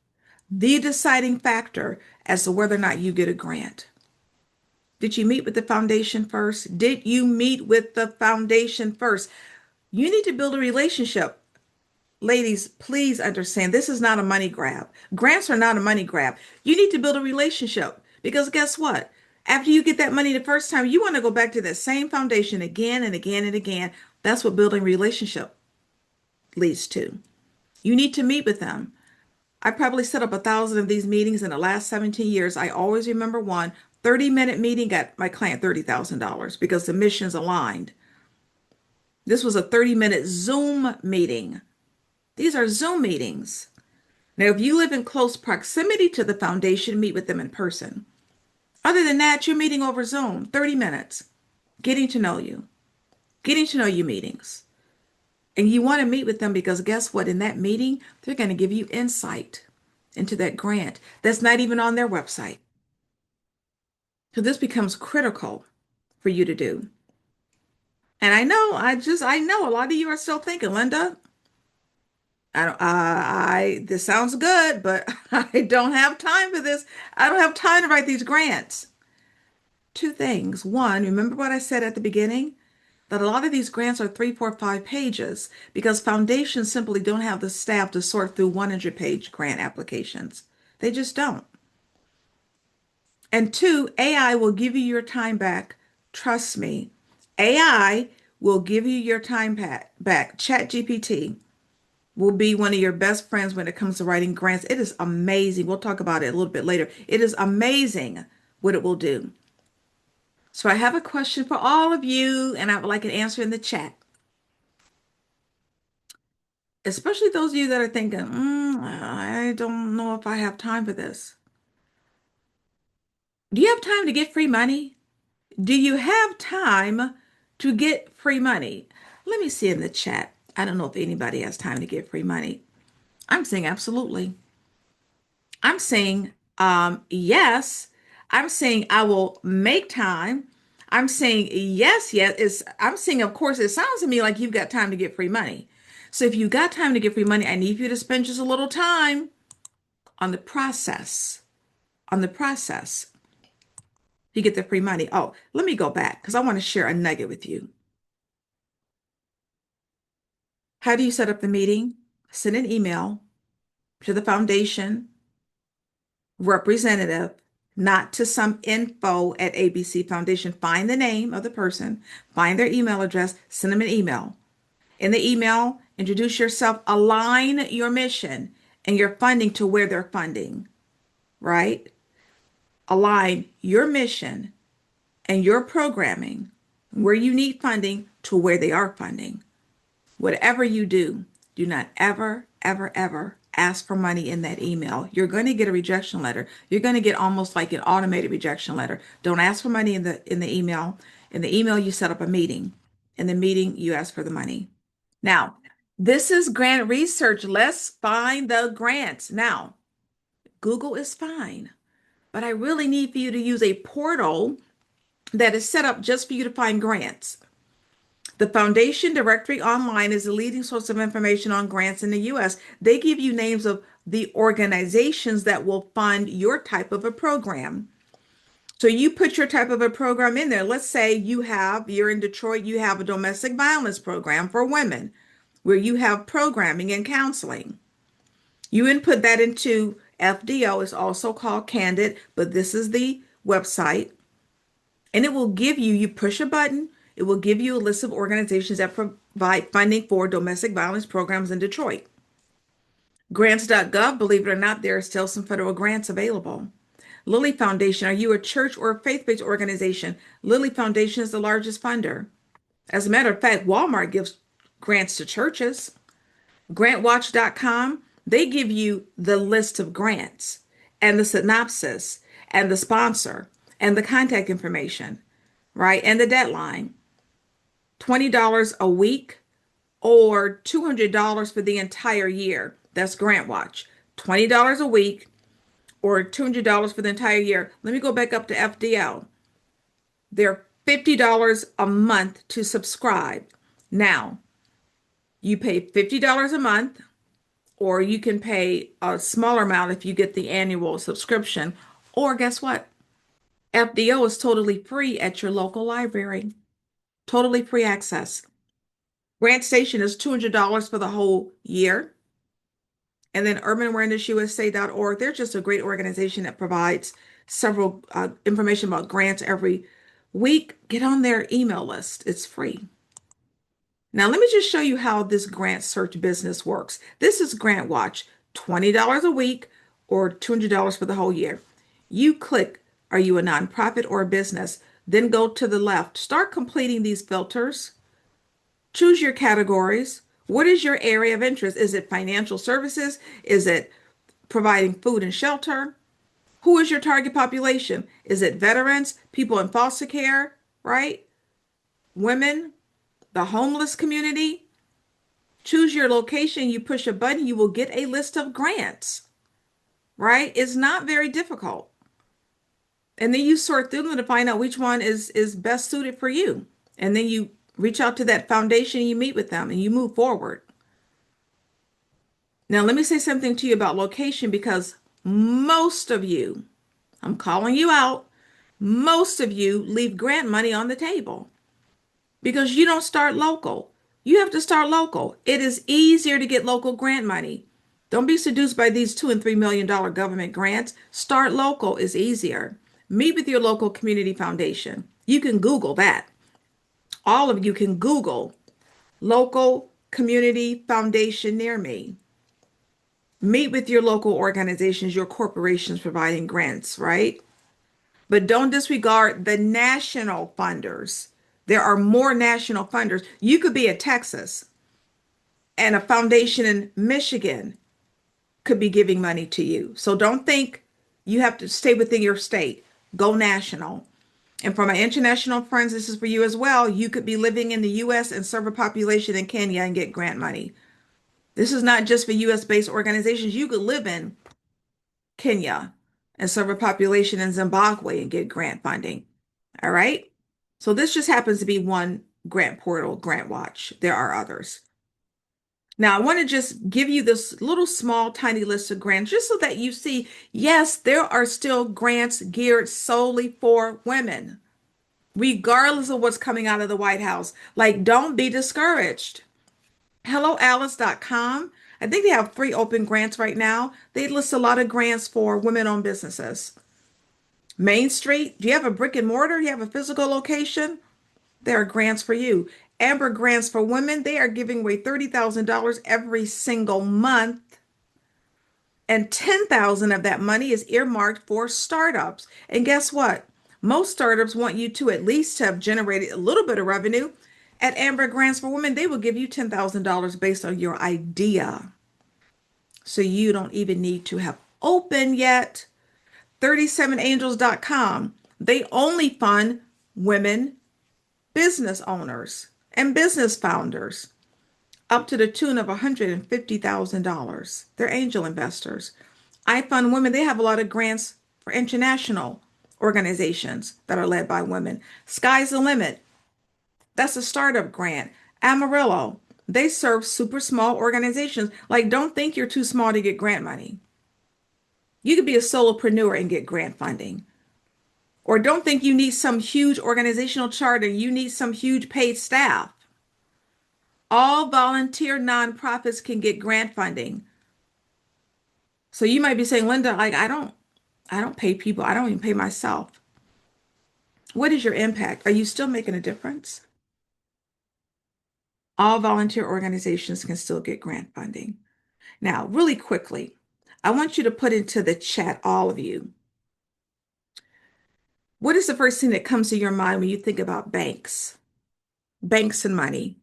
the deciding factor as to whether or not you get a grant. Did you meet with the foundation first? Did you meet with the foundation first? You need to build a relationship. Ladies, please understand this is not a money grab. Grants are not a money grab. You need to build a relationship because guess what? After you get that money the first time, you want to go back to that same foundation again and again and again. That's what building a relationship leads to. You need to meet with them. I probably set up 1,000 of these meetings in the last 17 years. I always remember one 30-minute meeting got my client $30,000 because the missions aligned. This was a 30-minute Zoom meeting. These are Zoom meetings. Now, if you live in close proximity to the foundation, meet with them in person. Other than that, you're meeting over Zoom, 30 minutes, getting to know you, getting to know you meetings. And you want to meet with them because guess what? In that meeting, they're going to give you insight into that grant that's not even on their website. So this becomes critical for you to do. And I know a lot of you are still thinking, Linda, this sounds good, but I don't have time for this. I don't have time to write these grants. Two things. One, remember what I said at the beginning? That a lot of these grants are 3, 4, 5 pages because foundations simply don't have the staff to sort through 100-page grant applications. They just don't. And two, AI will give you your time back. Trust me. AI will give you your time back. ChatGPT will be one of your best friends when it comes to writing grants. It is amazing. We'll talk about it a little bit later. It is amazing what it will do. So I have a question for all of you, and I would like an answer in the chat. Especially those of you that are thinking, I don't know if I have time for this. Do you have time to get free money? Do you have time to get free money? Let me see in the chat. I don't know if anybody has time to get free money. I'm saying absolutely. I'm saying yes. I'm saying I will make time. I'm saying yes, yes. I'm saying, of course, it sounds to me like you've got time to get free money. So if you got time to get free money, I need you to spend just a little time on the process. On the process. You get the free money. Oh, let me go back because I want to share a nugget with you. How do you set up the meeting? Send an email to the foundation representative, not to some info at ABC Foundation. Find the name of the person, find their email address, send them an email. In the email, introduce yourself, align your mission and your funding to where they're funding, right? Align your mission and your programming where you need funding to where they are funding. Whatever you do, do not ever, ever, ever, ask for money in that email. You're going to get a rejection letter. You're going to get almost like an automated rejection letter. Don't ask for money in the email. In the email, you set up a meeting. In the meeting, you ask for the money. Now, this is grant research. Let's find the grants. Now, Google is fine, but I really need for you to use a portal that is set up just for you to find grants. The Foundation Directory Online is the leading source of information on grants in the US. They give you names of the organizations that will fund your type of a program. So you put your type of a program in there. Let's say you're in Detroit, you have a domestic violence program for women where you have programming and counseling. You input that into FDO. It's also called Candid, but this is the website. And it will give you, you push a button, it will give you a list of organizations that provide funding for domestic violence programs in Detroit. Grants.gov, believe it or not, there are still some federal grants available. Lilly Foundation, are you a church or a faith-based organization? Lilly Foundation is the largest funder. As a matter of fact, Walmart gives grants to churches. Grantwatch.com, they give you the list of grants and the synopsis and the sponsor and the contact information, right? And the deadline. $20 a week or $200 for the entire year. That's GrantWatch. $20 a week or $200 for the entire year. Let me go back up to FDL. They're $50 a month to subscribe. Now, you pay $50 a month, or you can pay a smaller amount if you get the annual subscription. Or guess what? FDO is totally free at your local library. Totally free access. Grant Station is $200 for the whole year. And then urban awareness USA.org, they're just a great organization that provides several information about grants every week. Get on their email list. It's free. Now, let me just show you how this grant search business works. This is Grant Watch, $20 a week or $200 for the whole year. You click, are you a nonprofit or a business? Then go to the left. Start completing these filters. Choose your categories. What is your area of interest? Is it financial services? Is it providing food and shelter? Who is your target population? Is it veterans, people in foster care, right? Women, the homeless community? Choose your location. You push a button, you will get a list of grants, right? It's not very difficult. And then you sort through them to find out which one is best suited for you. And then you reach out to that foundation, you meet with them, and you move forward. Now, let me say something to you about location because most of you, I'm calling you out, most of you leave grant money on the table because you don't start local. You have to start local. It is easier to get local grant money. Don't be seduced by these $2 and $3 million government grants. Start local is easier. Meet with your local community foundation. You can Google that. All of you can Google local community foundation near me. Meet with your local organizations, your corporations providing grants, right? But don't disregard the national funders. There are more national funders. You could be at Texas and a foundation in Michigan could be giving money to you. So don't think you have to stay within your state. Go national. And for my international friends, this is for you as well. You could be living in the US and serve a population in Kenya and get grant money. This is not just for US based organizations. You could live in Kenya and serve a population in Zimbabwe and get grant funding. All right. So this just happens to be one grant portal, Grant Watch. There are others. Now, I want to just give you this little small, tiny list of grants just so that you see, yes, there are still grants geared solely for women, regardless of what's coming out of the White House. Like, don't be discouraged. HelloAlice.com. I think they have free open grants right now. They list a lot of grants for women-owned businesses. Main Street, do you have a brick and mortar? You have a physical location? There are grants for you. Amber Grants for Women, they are giving away $30,000 every single month. And 10,000 of that money is earmarked for startups. And guess what? Most startups want you to at least have generated a little bit of revenue. At Amber Grants for Women, they will give you $10,000 based on your idea. So you don't even need to have opened yet. 37angels.com. They only fund women business owners and business founders up to the tune of $150,000. They're angel investors. I fund women. They have a lot of grants for international organizations that are led by women. Sky's the limit. That's a startup grant. Amarillo. They serve super small organizations. Like, don't think you're too small to get grant money. You could be a solopreneur and get grant funding. Or don't think you need some huge organizational charter. You need some huge paid staff. All volunteer nonprofits can get grant funding. So you might be saying, Linda, like I don't pay people. I don't even pay myself. What is your impact? Are you still making a difference? All volunteer organizations can still get grant funding. Now, really quickly, I want you to put into the chat, all of you, what is the first thing that comes to your mind when you think about banks? Banks and money.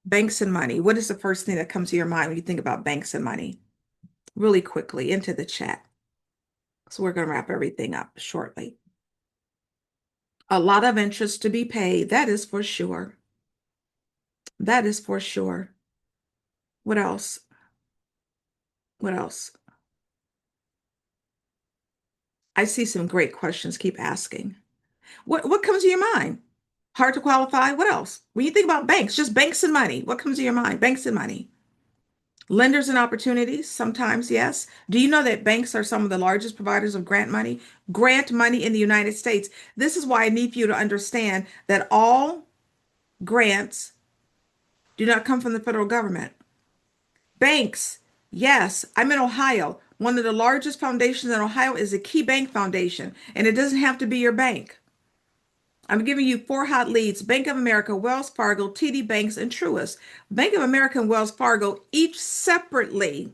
Banks and money. What is the first thing that comes to your mind when you think about banks and money? Really quickly into the chat. So we're going to wrap everything up shortly. A lot of interest to be paid. That is for sure. That is for sure. What else? What else? I see some great questions. Keep asking. What comes to your mind? Hard to qualify. What else? When you think about banks, just banks and money, what comes to your mind? Banks and money. Lenders and opportunities, sometimes, yes. Do you know that banks are some of the largest providers of grant money? Grant money in the United States. This is why I need for you to understand that all grants do not come from the federal government. Banks, yes. I'm in Ohio. One of the largest foundations in Ohio is the Key Bank Foundation, and it doesn't have to be your bank. I'm giving you four hot leads: Bank of America, Wells Fargo, TD Banks, and Truist. Bank of America and Wells Fargo each separately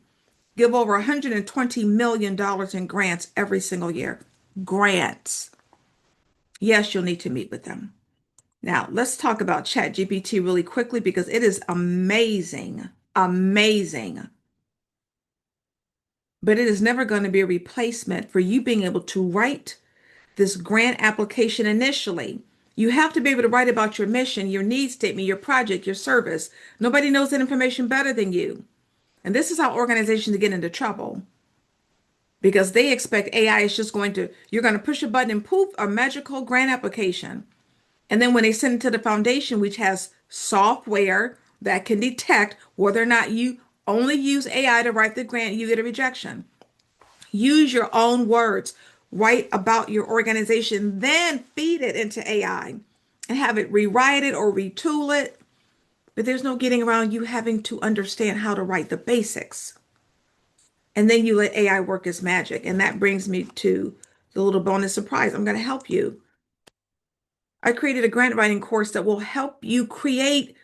give over $120 million in grants every single year. Grants. Yes, you'll need to meet with them. Now, let's talk about ChatGPT really quickly because it is amazing. Amazing. But it is never going to be a replacement for you being able to write this grant application initially. You have to be able to write about your mission, your need statement, your project, your service. Nobody knows that information better than you. And this is how organizations get into trouble because they expect AI is just you're going to push a button and poof, a magical grant application. And then when they send it to the foundation, which has software that can detect whether or not you only use AI to write the grant, you get a rejection. Use your own words. Write about your organization, then feed it into AI and have it rewrite it or retool it. But there's no getting around you having to understand how to write the basics. And then you let AI work its magic. And that brings me to the little bonus surprise. I'm going to help you. I created a grant writing course that will help you create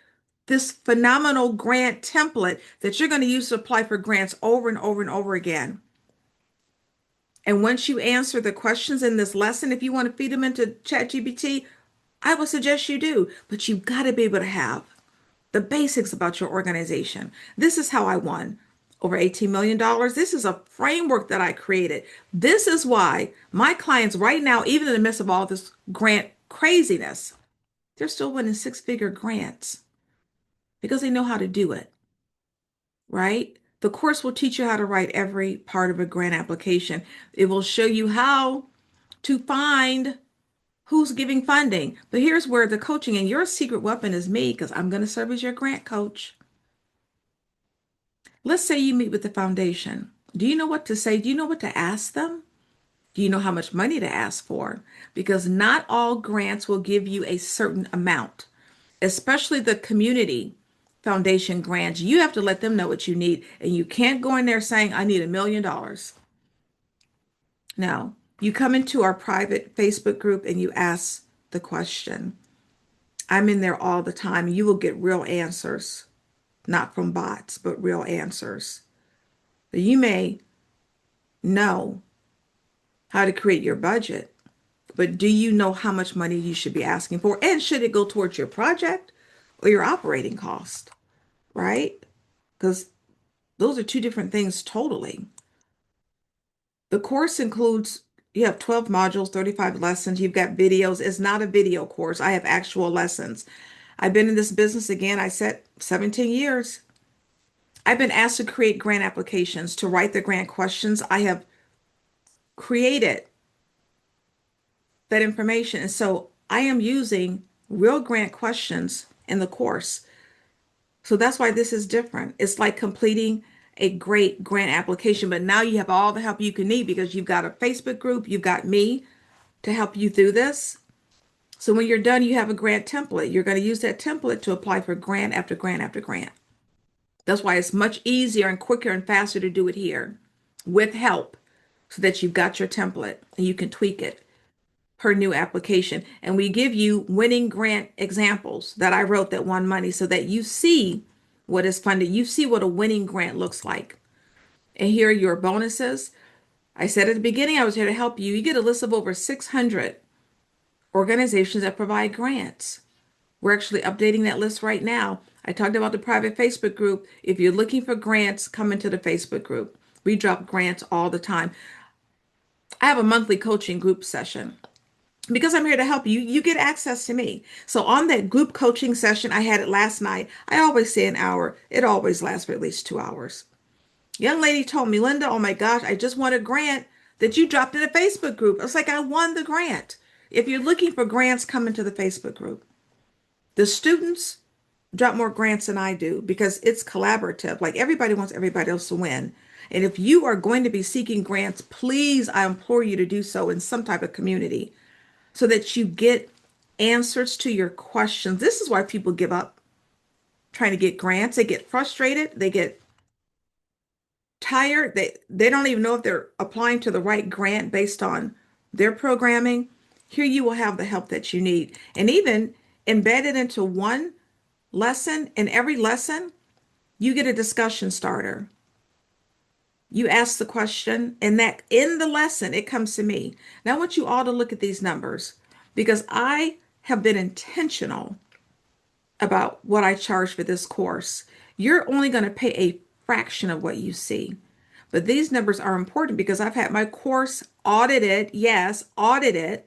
this phenomenal grant template that you're going to use to apply for grants over and over and over again. And once you answer the questions in this lesson, if you want to feed them into ChatGPT, I would suggest you do. But you've got to be able to have the basics about your organization. This is how I won over $18 million. This is a framework that I created. This is why my clients right now, even in the midst of all this grant craziness, they're still winning six-figure grants because they know how to do it, right? The course will teach you how to write every part of a grant application. It will show you how to find who's giving funding. But here's where the coaching and your secret weapon is me because I'm going to serve as your grant coach. Let's say you meet with the foundation. Do you know what to say? Do you know what to ask them? Do you know how much money to ask for? Because not all grants will give you a certain amount, especially the community foundation grants. You have to let them know what you need. And you can't go in there saying, I need $1 million. No, you come into our private Facebook group and you ask the question. I'm in there all the time. You will get real answers, not from bots, but real answers. You may know how to create your budget, but do you know how much money you should be asking for? And should it go towards your project or your operating cost, right? Because Those are two different things totally. The course includes, you have 12 modules, 35 lessons. You've got videos. It's not a video course. I have actual lessons. I've been in this business again, I said 17 years. I've been asked to create grant applications, to write the grant questions. I have created that information. And so I am using real grant questions in the course. So that's why this is different. It's like completing a great grant application, but now you have all the help you can need because you've got a Facebook group, you've got me to help you through this. So when you're done, you have a grant template. You're going to use that template to apply for grant after grant after grant. That's why it's much easier and quicker and faster to do it here with help so that you've got your template and you can tweak it per new application. And we give you winning grant examples that I wrote that won money so that you see what is funded. You see what a winning grant looks like. And here are your bonuses. I said at the beginning I was here to help you. You get a list of over 600 organizations that provide grants. We're actually updating that list right now. I talked about the private Facebook group. If you're looking for grants, come into the Facebook group. We drop grants all the time. I have a monthly coaching group session. Because I'm here to help you, you get access to me. So on that group coaching session, I had it last night. I always say an hour. It always lasts for at least 2 hours. Young lady told me, Linda, oh my gosh, I just won a grant that you dropped in a Facebook group. It's like I won the grant. If you're looking for grants, come into the Facebook group. The students drop more grants than I do because it's collaborative. Like everybody wants everybody else to win. And if you are going to be seeking grants, please, I implore you to do so in some type of community so that you get answers to your questions. This is why people give up trying to get grants. They get frustrated, they get tired, they don't even know if they're applying to the right grant based on their programming. Here you will have the help that you need. And even embedded into one lesson, in every lesson, you get a discussion starter. You ask the question, and that in the lesson, it comes to me. Now, I want you all to look at these numbers because I have been intentional about what I charge for this course. You're only going to pay a fraction of what you see. But these numbers are important because I've had my course audited, yes, audited,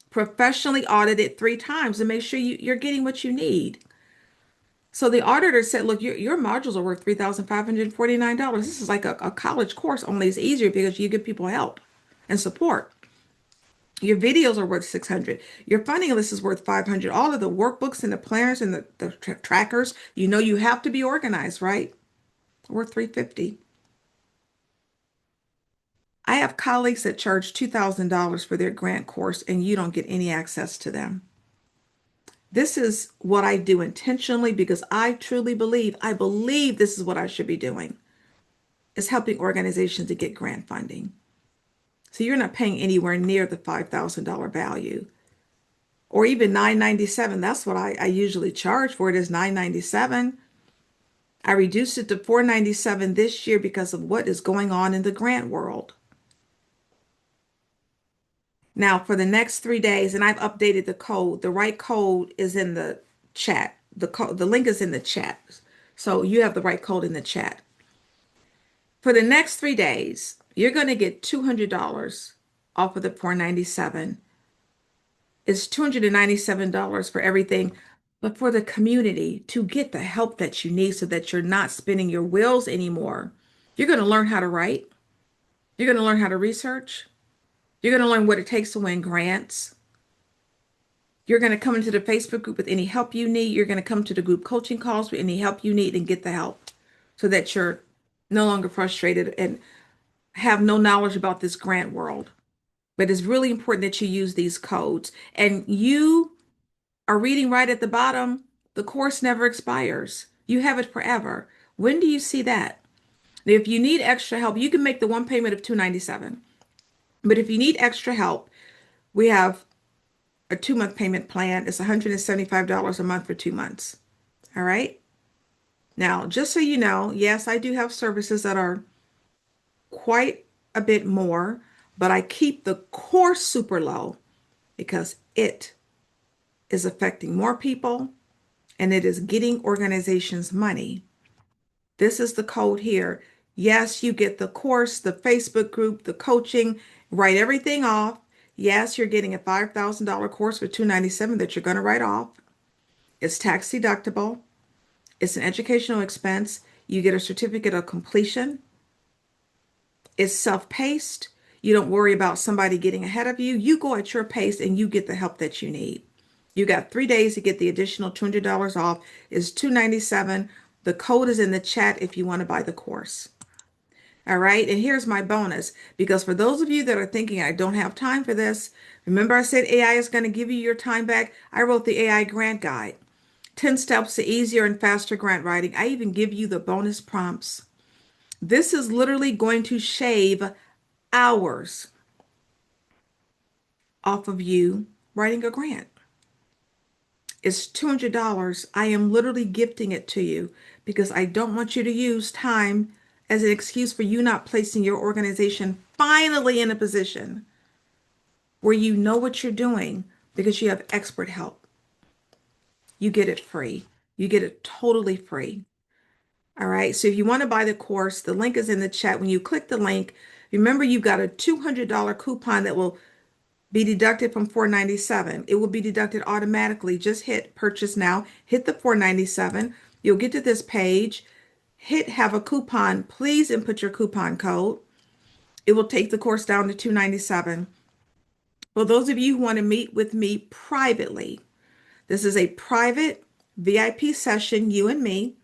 professionally audited 3 times to make sure you're getting what you need. So the auditor said, look, your modules are worth $3,549. This is like a college course, only it's easier because you give people help and support. Your videos are worth 600. Your funding list is worth 500. All of the workbooks and the planners and the trackers, you know you have to be organized, right? Worth 350. I have colleagues that charge $2,000 for their grant course and you don't get any access to them. This is what I do intentionally because I truly believe, I believe this is what I should be doing, is helping organizations to get grant funding. So you're not paying anywhere near the $5,000 value or even $997. That's what I usually charge for it is $997. I reduced it to $497 this year because of what is going on in the grant world. Now, for the next 3 days, and I've updated the code, the right code is in the chat. The link is in the chat. So you have the right code in the chat. For the next 3 days, you're going to get $200 off of the $497. It's $297 for everything, but for the community to get the help that you need so that you're not spinning your wheels anymore. You're going to learn how to write. You're going to learn how to research. You're going to learn what it takes to win grants. You're going to come into the Facebook group with any help you need. You're going to come to the group coaching calls with any help you need and get the help so that you're no longer frustrated and have no knowledge about this grant world. But it's really important that you use these codes. And you are reading right at the bottom. The course never expires. You have it forever. When do you see that? If you need extra help, you can make the one payment of $297. But if you need extra help, we have a 2-month payment plan. It's $175 a month for 2 months. All right. Now, just so you know, yes, I do have services that are quite a bit more, but I keep the course super low because it is affecting more people and it is getting organizations money This is the code here. Yes, you get the course, the Facebook group, the coaching, write everything off. Yes, you're getting a $5,000 course for $297 that you're going to write off. It's tax deductible. It's an educational expense. You get a certificate of completion. It's self-paced. You don't worry about somebody getting ahead of you. You go at your pace and you get the help that you need. You got 3 days to get the additional $200 off. It's $297. The code is in the chat if you want to buy the course. All right. And here's my bonus, because for those of you that are thinking I don't have time for this, remember I said AI is going to give you your time back. I wrote the AI grant guide, 10 steps to easier and faster grant writing. I even give you the bonus prompts. This is literally going to shave hours off of you writing a grant. It's $200. I am literally gifting it to you because I don't want you to use time as an excuse for you not placing your organization finally in a position where you know what you're doing because you have expert help. You get it free. You get it totally free. All right. So if you want to buy the course, the link is in the chat. When you click the link, remember you've got a $200 coupon that will be deducted from $497. It will be deducted automatically. Just hit purchase now, hit the $497. You'll get to this page, hit have a coupon, please input your coupon code. It will take the course down to $297. For those of you who want to meet with me privately, this is a private VIP session, you and me.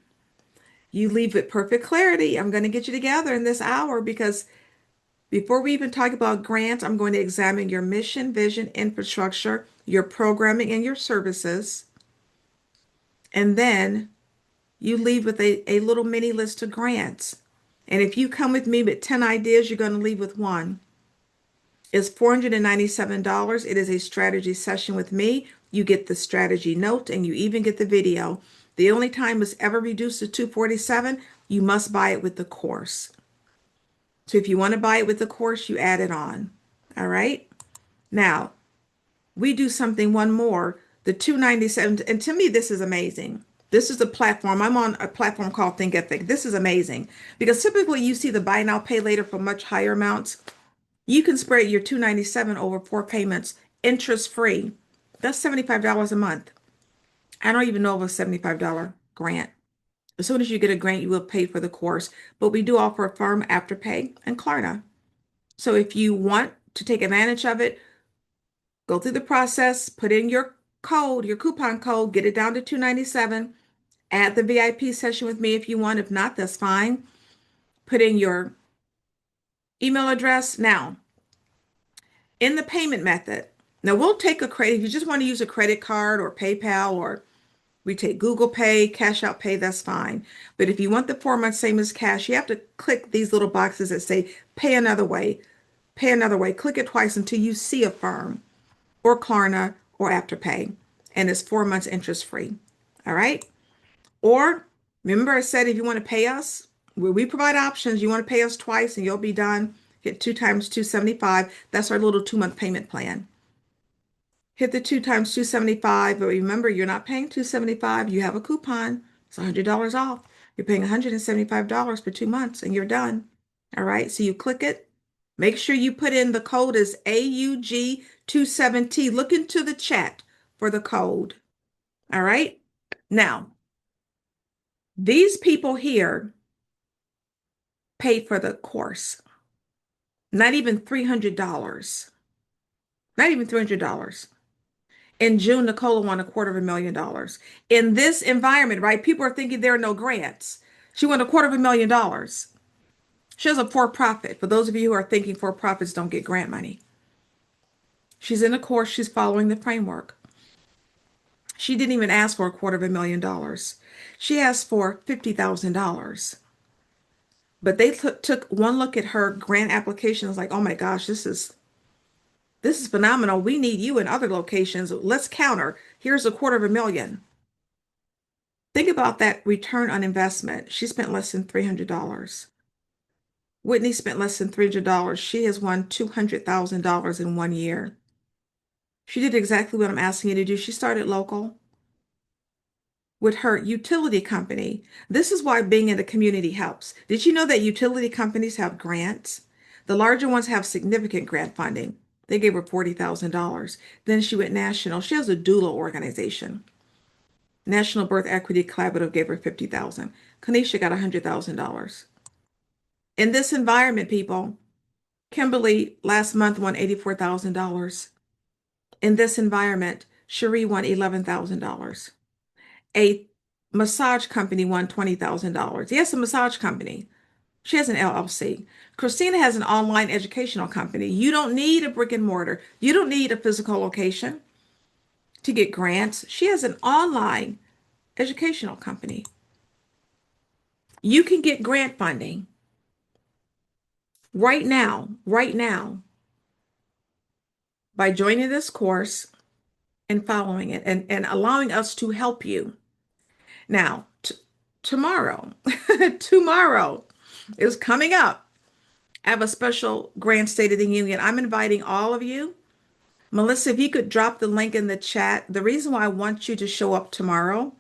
You leave with perfect clarity. I'm going to get you together in this hour because before we even talk about grants, I'm going to examine your mission, vision, infrastructure, your programming, and your services. And then you leave with a little mini list of grants. And if you come with me with 10 ideas, you're going to leave with one. It's $497. It is a strategy session with me. You get the strategy note and you even get the video. The only time it's ever reduced to $247, you must buy it with the course. So if you want to buy it with the course, you add it on. All right. Now, we do something one more. The 297, and to me, this is amazing. This is the platform. I'm on a platform called Thinkific. This is amazing because typically you see the buy now, pay later for much higher amounts. You can spread your 297 over 4 payments, interest free. That's $75 a month. I don't even know of a $75 grant. As soon as you get a grant, you will pay for the course. But we do offer Affirm, Afterpay, and Klarna. So if you want to take advantage of it, go through the process, put in your code, your coupon code, get it down to $297. Add the VIP session with me if you want. If not, that's fine. Put in your email address. Now, in the payment method, now we'll take a credit. If you just want to use a credit card or PayPal, or we take Google Pay, Cash Out Pay, that's fine. But if you want the 4 months same as cash, you have to click these little boxes that say pay another way, pay another way. Click it twice until you see Affirm or Klarna or Afterpay. And it's 4 months interest free. All right. Or remember I said if you want to pay us, where we provide options, you want to pay us twice and you'll be done. Hit 2 times 275. That's our little 2 month payment plan. Hit the 2 times 275, but remember you're not paying 275. You have a coupon. It's $100 off. You're paying $175 for 2 months and you're done. All right. So you click it. Make sure you put in the code is AUG27T. Look into the chat for the code. All right. Now, these people here paid for the course. Not even $300. Not even $300. In June, Nicola won $250,000. In this environment, right? People are thinking there are no grants. She won $250,000. She has a for-profit. For those of you who are thinking for-profits don't get grant money. She's in a course. She's following the framework. She didn't even ask for $250,000. She asked for $50,000. But they took one look at her grant application. It's like, oh my gosh, this is phenomenal. We need you in other locations. Let's counter. Here's $250,000. Think about that return on investment. She spent less than $300. Whitney spent less than $300. She has won $200,000 in 1 year. She did exactly what I'm asking you to do. She started local. with her utility company. This is why being in the community helps. Did you know that utility companies have grants? The larger ones have significant grant funding. They gave her $40,000. Then she went national. She has a doula organization. National Birth Equity Collaborative gave her 50,000. Kanisha got $100,000. In this environment, people, Kimberly last month won $84,000. In this environment, Cherie won $11,000. A massage company won $20,000. Yes, a massage company. She has an LLC. Christina has an online educational company. You don't need a brick and mortar. You don't need a physical location to get grants. She has an online educational company. You can get grant funding right now, by joining this course and following it and allowing us to help you. Now, tomorrow, tomorrow is coming up. I have a special Grand State of the Union. I'm inviting all of you. Melissa, if you could drop the link in the chat. The reason why I want you to show up tomorrow,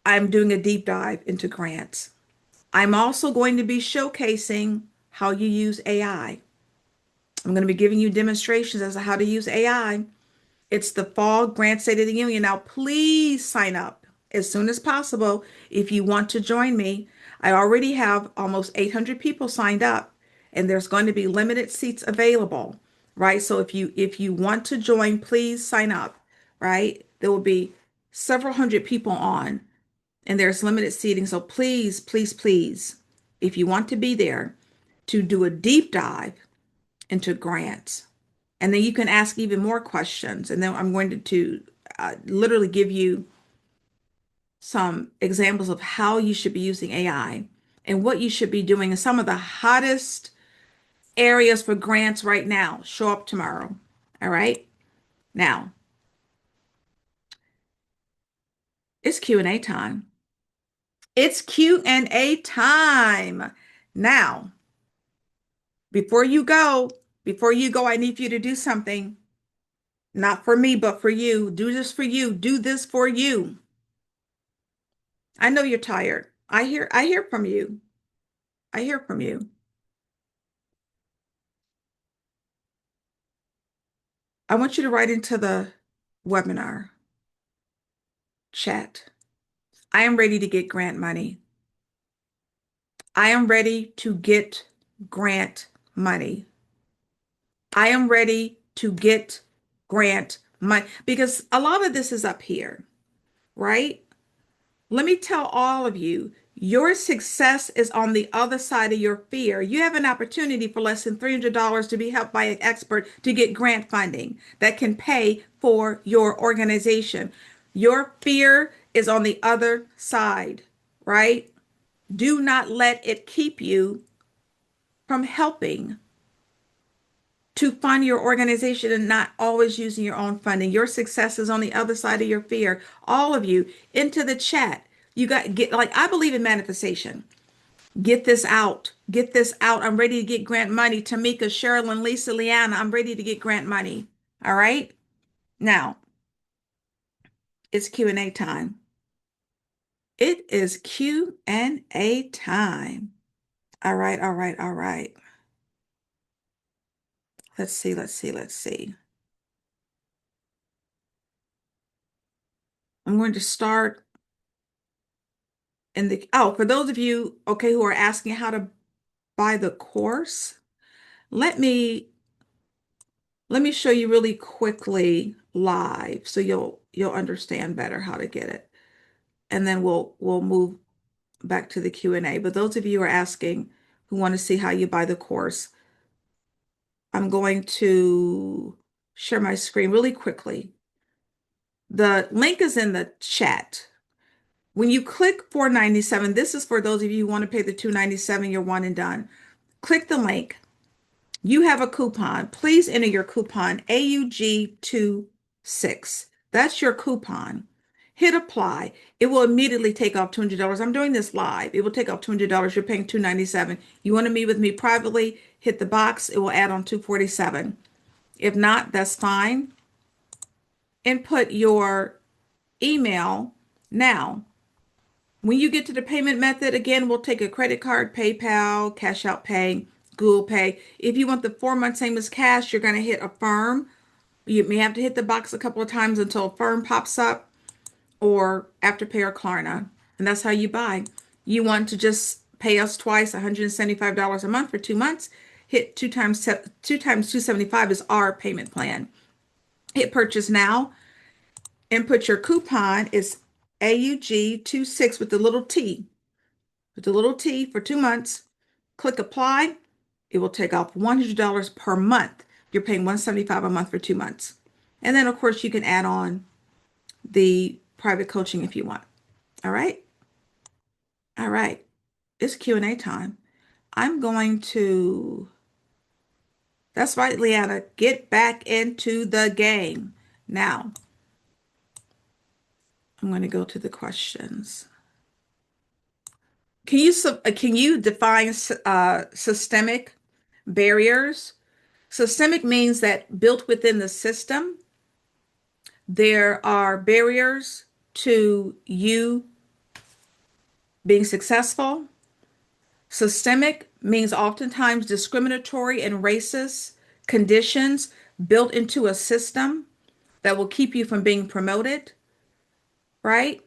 I'm doing a deep dive into grants. I'm also going to be showcasing how you use AI. I'm going to be giving you demonstrations as to how to use AI. It's the fall Grant State of the Union. Now, please sign up as soon as possible if you want to join me. I already have almost 800 people signed up, and there's going to be limited seats available, right? So if you want to join, please sign up, right? There will be several hundred people on, and there's limited seating. So please, please, please, if you want to be there to do a deep dive into grants, and then you can ask even more questions. And then I'm going to literally give you some examples of how you should be using AI and what you should be doing in some of the hottest areas for grants right now. Show up tomorrow. All right. Now, it's Q&A time. It's Q&A time. Now, before you go, I need you to do something. Not for me, but for you. Do this for you. Do this for you. I know you're tired. I hear from you. I hear from you. I want you to write into the webinar chat. I am ready to get grant money. I am ready to get grant money. I am ready to get grant money because a lot of this is up here, right? Let me tell all of you, your success is on the other side of your fear. You have an opportunity for less than $300 to be helped by an expert to get grant funding that can pay for your organization. Your fear is on the other side, right? Do not let it keep you from helping to fund your organization and not always using your own funding. Your success is on the other side of your fear. All of you into the chat. You got get like I believe in manifestation. Get this out. Get this out. I'm ready to get grant money. Tamika, Sherilyn, Lisa, Leanna, I'm ready to get grant money. All right. Now it's Q&A time. It is Q&A time. All right, all right, all right. Let's see, let's see, let's see. I'm going to start in for those of you, okay, who are asking how to buy the course, let me show you really quickly live so you'll understand better how to get it. And then we'll move back to the Q&A. But those of you who are asking who want to see how you buy the course, I'm going to share my screen really quickly. The link is in the chat. When you click $497, this is for those of you who want to pay the $297, you're one and done. Click the link. You have a coupon. Please enter your coupon AUG26. That's your coupon. Hit apply. It will immediately take off $200. I'm doing this live. It will take off $200. You're paying $297. You want to meet with me privately, hit the box. It will add on $247. If not, that's fine. Input your email Now, when you get to the payment method, again, we'll take a credit card, PayPal, Cash Out Pay, Google Pay. If you want the 4 month same as cash, you're going to hit Affirm. You may have to hit the box a couple of times until Affirm pops up, or Afterpay or Klarna. And that's how you buy. You want to just pay us twice, $175 a month for 2 months. Hit two times 275 is our payment plan. Hit purchase now. Input your coupon. It's AUG26 with the little T. With the little T for 2 months. Click apply. It will take off $100 per month. You're paying $175 a month for 2 months. And then, of course, you can add on the private coaching if you want. All right. All right. It's Q&A time. I'm going to, that's right, Leanna, get back into the game. Now, I'm going to go to the questions. Can you define systemic barriers? Systemic means that built within the system, there are barriers to you being successful. Systemic means oftentimes discriminatory and racist conditions built into a system that will keep you from being promoted, right?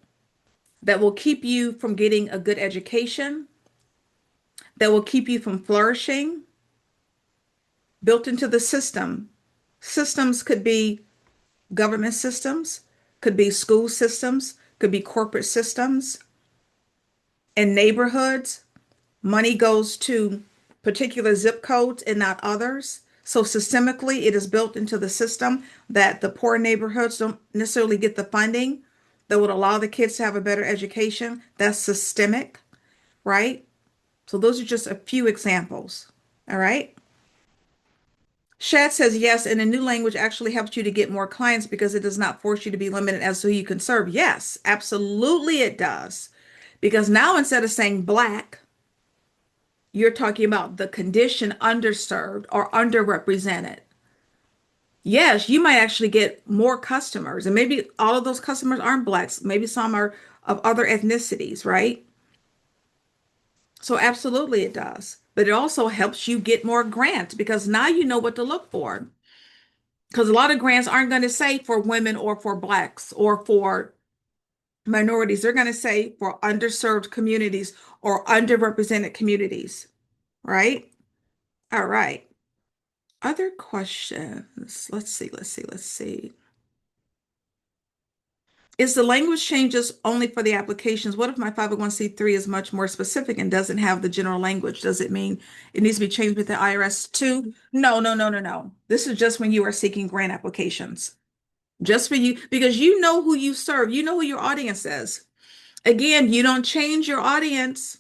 That will keep you from getting a good education, that will keep you from flourishing, built into the system. Systems could be government systems, could be school systems, could be corporate systems. In neighborhoods, money goes to particular zip codes and not others. So systemically, it is built into the system that the poor neighborhoods don't necessarily get the funding that would allow the kids to have a better education. That's systemic, right? So those are just a few examples. All right. Shad says yes, and a new language actually helps you to get more clients because it does not force you to be limited as to who you can serve. Yes, absolutely it does. Because now instead of saying black, you're talking about the condition underserved or underrepresented. Yes, you might actually get more customers, and maybe all of those customers aren't blacks. Maybe some are of other ethnicities, right? So absolutely it does. But it also helps you get more grants because now you know what to look for. Because a lot of grants aren't going to say for women or for blacks or for minorities. They're going to say for underserved communities or underrepresented communities, right? All right. Other questions. Let's see. Is the language changes only for the applications? What if my 501(c)(3) is much more specific and doesn't have the general language? Does it mean it needs to be changed with the IRS too? No, no, no, no, no. This is just when you are seeking grant applications. Just for you, because you know who you serve. You know who your audience is. Again, you don't change your audience.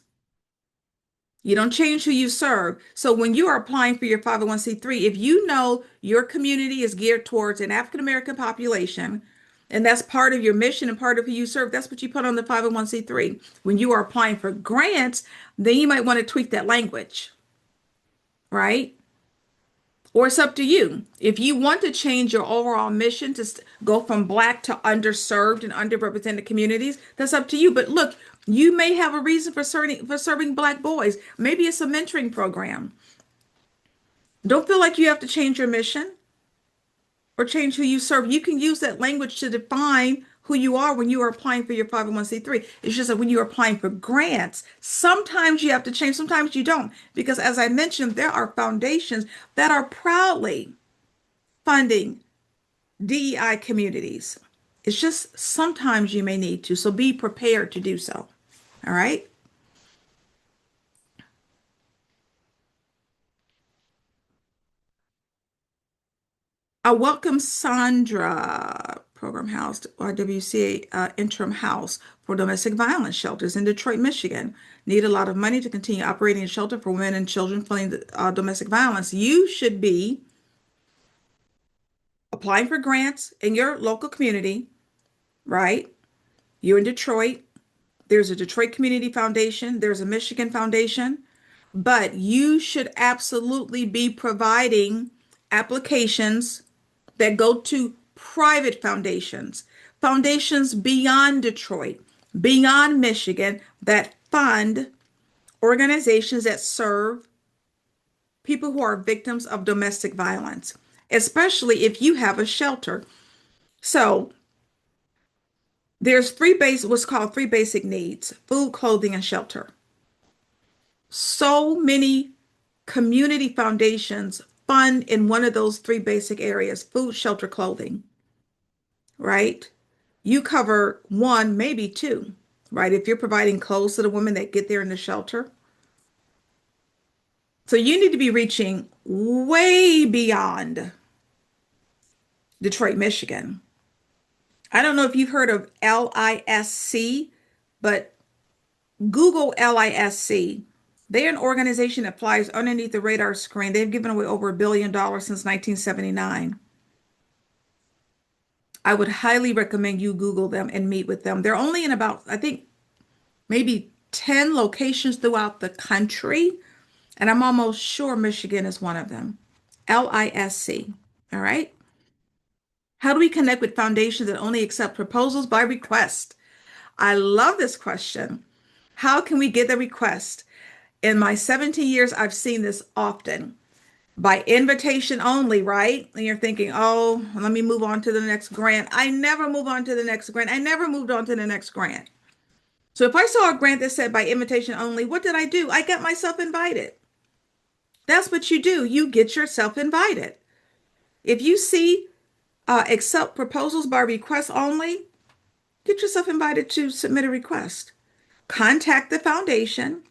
You don't change who you serve. So when you are applying for your 501(c)(3), if you know your community is geared towards an African American population, and that's part of your mission and part of who you serve, that's what you put on the 501(c)(3). When you are applying for grants, then you might want to tweak that language, right? Or it's up to you. If you want to change your overall mission to go from black to underserved and underrepresented communities, that's up to you. But look, you may have a reason for serving black boys. Maybe it's a mentoring program. Don't feel like you have to change your mission or change who you serve. You can use that language to define who you are when you are applying for your 501(c)(3). It's just that when you're applying for grants, sometimes you have to change, sometimes you don't. Because as I mentioned, there are foundations that are proudly funding DEI communities. It's just sometimes you may need to, so be prepared to do so. All right. I welcome Sandra, Program House, RWCA Interim House for Domestic Violence Shelters in Detroit, Michigan. Need a lot of money to continue operating a shelter for women and children fleeing domestic violence. You should be applying for grants in your local community, right? You're in Detroit. There's a Detroit Community Foundation. There's a Michigan Foundation. But you should absolutely be providing applications that go to private foundations, foundations beyond Detroit, beyond Michigan that fund organizations that serve people who are victims of domestic violence, especially if you have a shelter. So there's what's called three basic needs: food, clothing, and shelter. So many community foundations fund in one of those three basic areas: food, shelter, clothing, right? You cover one, maybe two, right? If you're providing clothes to the women that get there in the shelter. So you need to be reaching way beyond Detroit, Michigan. I don't know if you've heard of LISC, but Google LISC. They're an organization that flies underneath the radar screen. They've given away over $1 billion since 1979. I would highly recommend you Google them and meet with them. They're only in about, I think, maybe 10 locations throughout the country, and I'm almost sure Michigan is one of them. LISC. All right. How do we connect with foundations that only accept proposals by request? I love this question. How can we get the request? In my 17 years, I've seen this often by invitation only, right? And you're thinking, oh, let me move on to the next grant. I never move on to the next grant. I never moved on to the next grant. So if I saw a grant that said by invitation only, what did I do? I got myself invited. That's what you do. You get yourself invited. If you see accept proposals by request only, get yourself invited to submit a request. Contact the foundation,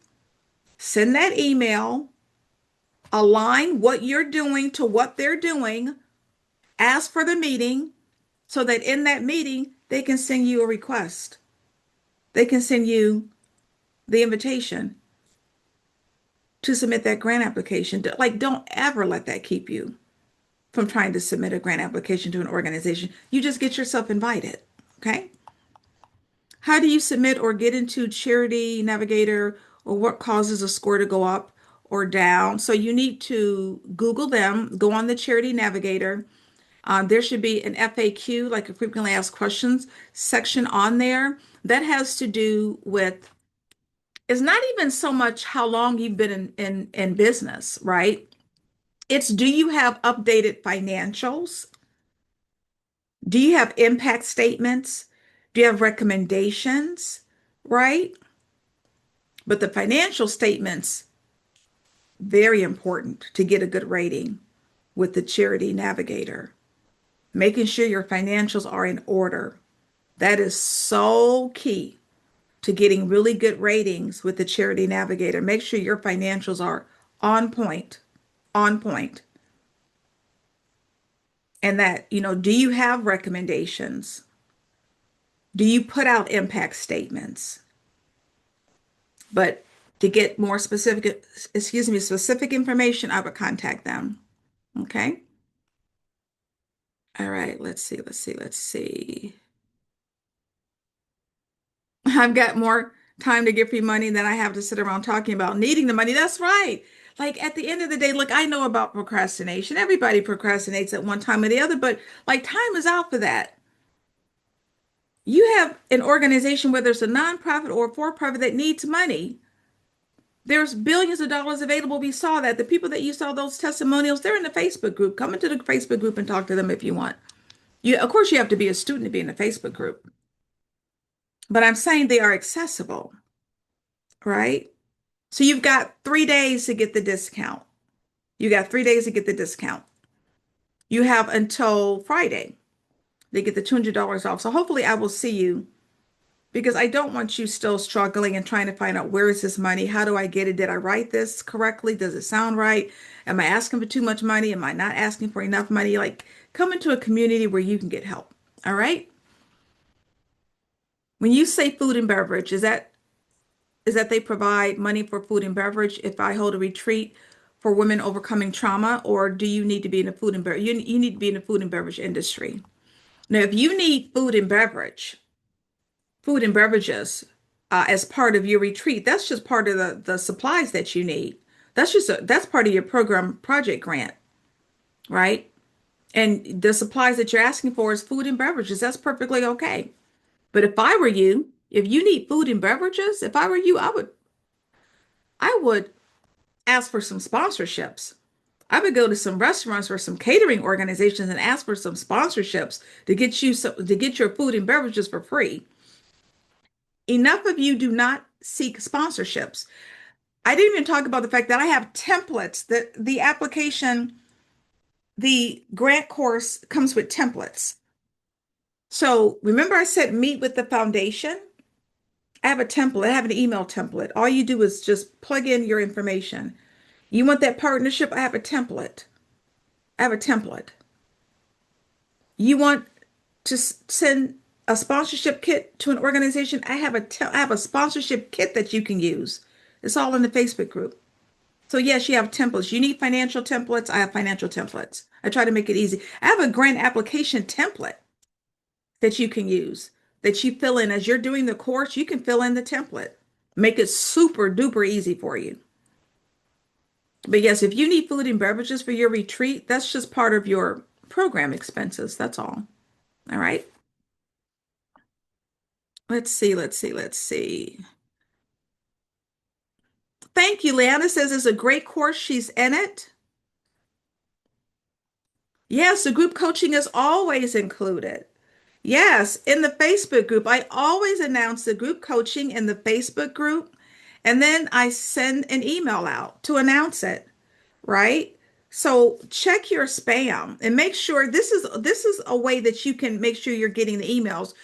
send that email, align what you're doing to what they're doing, ask for the meeting so that in that meeting, they can send you a request. They can send you the invitation to submit that grant application. Like, don't ever let that keep you from trying to submit a grant application to an organization. You just get yourself invited. Okay. How do you submit or get into Charity Navigator, or what causes a score to go up or down? So you need to Google them, go on the Charity Navigator. There should be an FAQ, like a frequently asked questions section on there that has to do with, it's not even so much how long you've been in business, right? It's, do you have updated financials? Do you have impact statements? Do you have recommendations? Right? But the financial statements, very important to get a good rating with the Charity Navigator. Making sure your financials are in order. That is so key to getting really good ratings with the Charity Navigator. Make sure your financials are on point, on point. And that, do you have recommendations? Do you put out impact statements? But to get more specific information, I would contact them. Okay. All right. Let's see. I've got more time to give free money than I have to sit around talking about needing the money. That's right. Like at the end of the day, look, I know about procrastination. Everybody procrastinates at one time or the other, but like time is out for that. You have an organization, whether it's a nonprofit or for-profit, that needs money. There's billions of dollars available. We saw that. The people that you saw those testimonials, they're in the Facebook group. Come into the Facebook group and talk to them if you want. Of course, you have to be a student to be in the Facebook group, but I'm saying they are accessible, right? So you've got 3 days to get the discount. You got 3 days to get the discount. You have until Friday to get the $200 off. So hopefully I will see you, because I don't want you still struggling and trying to find out, where is this money? How do I get it? Did I write this correctly? Does it sound right? Am I asking for too much money? Am I not asking for enough money? Like, come into a community where you can get help. All right. When you say food and beverage, is that they provide money for food and beverage if I hold a retreat for women overcoming trauma, or do you need to be in the food and beverage? You need to be in the food and beverage industry. Now, if you need food and beverages as part of your retreat, that's just part of the supplies that you need. That's part of your program project grant, right? And the supplies that you're asking for is food and beverages. That's perfectly okay. But if I were you, If you need food and beverages, if I were you, I would ask for some sponsorships. I would go to some restaurants or some catering organizations and ask for some sponsorships to get your food and beverages for free. Enough of you do not seek sponsorships. I didn't even talk about the fact that I have templates that the application, the grant course comes with templates. So remember I said meet with the foundation? I have a template. I have an email template. All you do is just plug in your information. You want that partnership? I have a template. I have a template. You want to send a sponsorship kit to an organization? I have a sponsorship kit that you can use. It's all in the Facebook group. So yes, you have templates. You need financial templates. I have financial templates. I try to make it easy. I have a grant application template that you can use that you fill in as you're doing the course. You can fill in the template. Make it super duper easy for you. But yes, if you need food and beverages for your retreat, that's just part of your program expenses. That's all. All right. Let's see. Thank you. Leanna says it's a great course. She's in it. Yes, the group coaching is always included. Yes, in the Facebook group, I always announce the group coaching in the Facebook group, and then I send an email out to announce it, right? So check your spam and make sure this is a way that you can make sure you're getting the emails.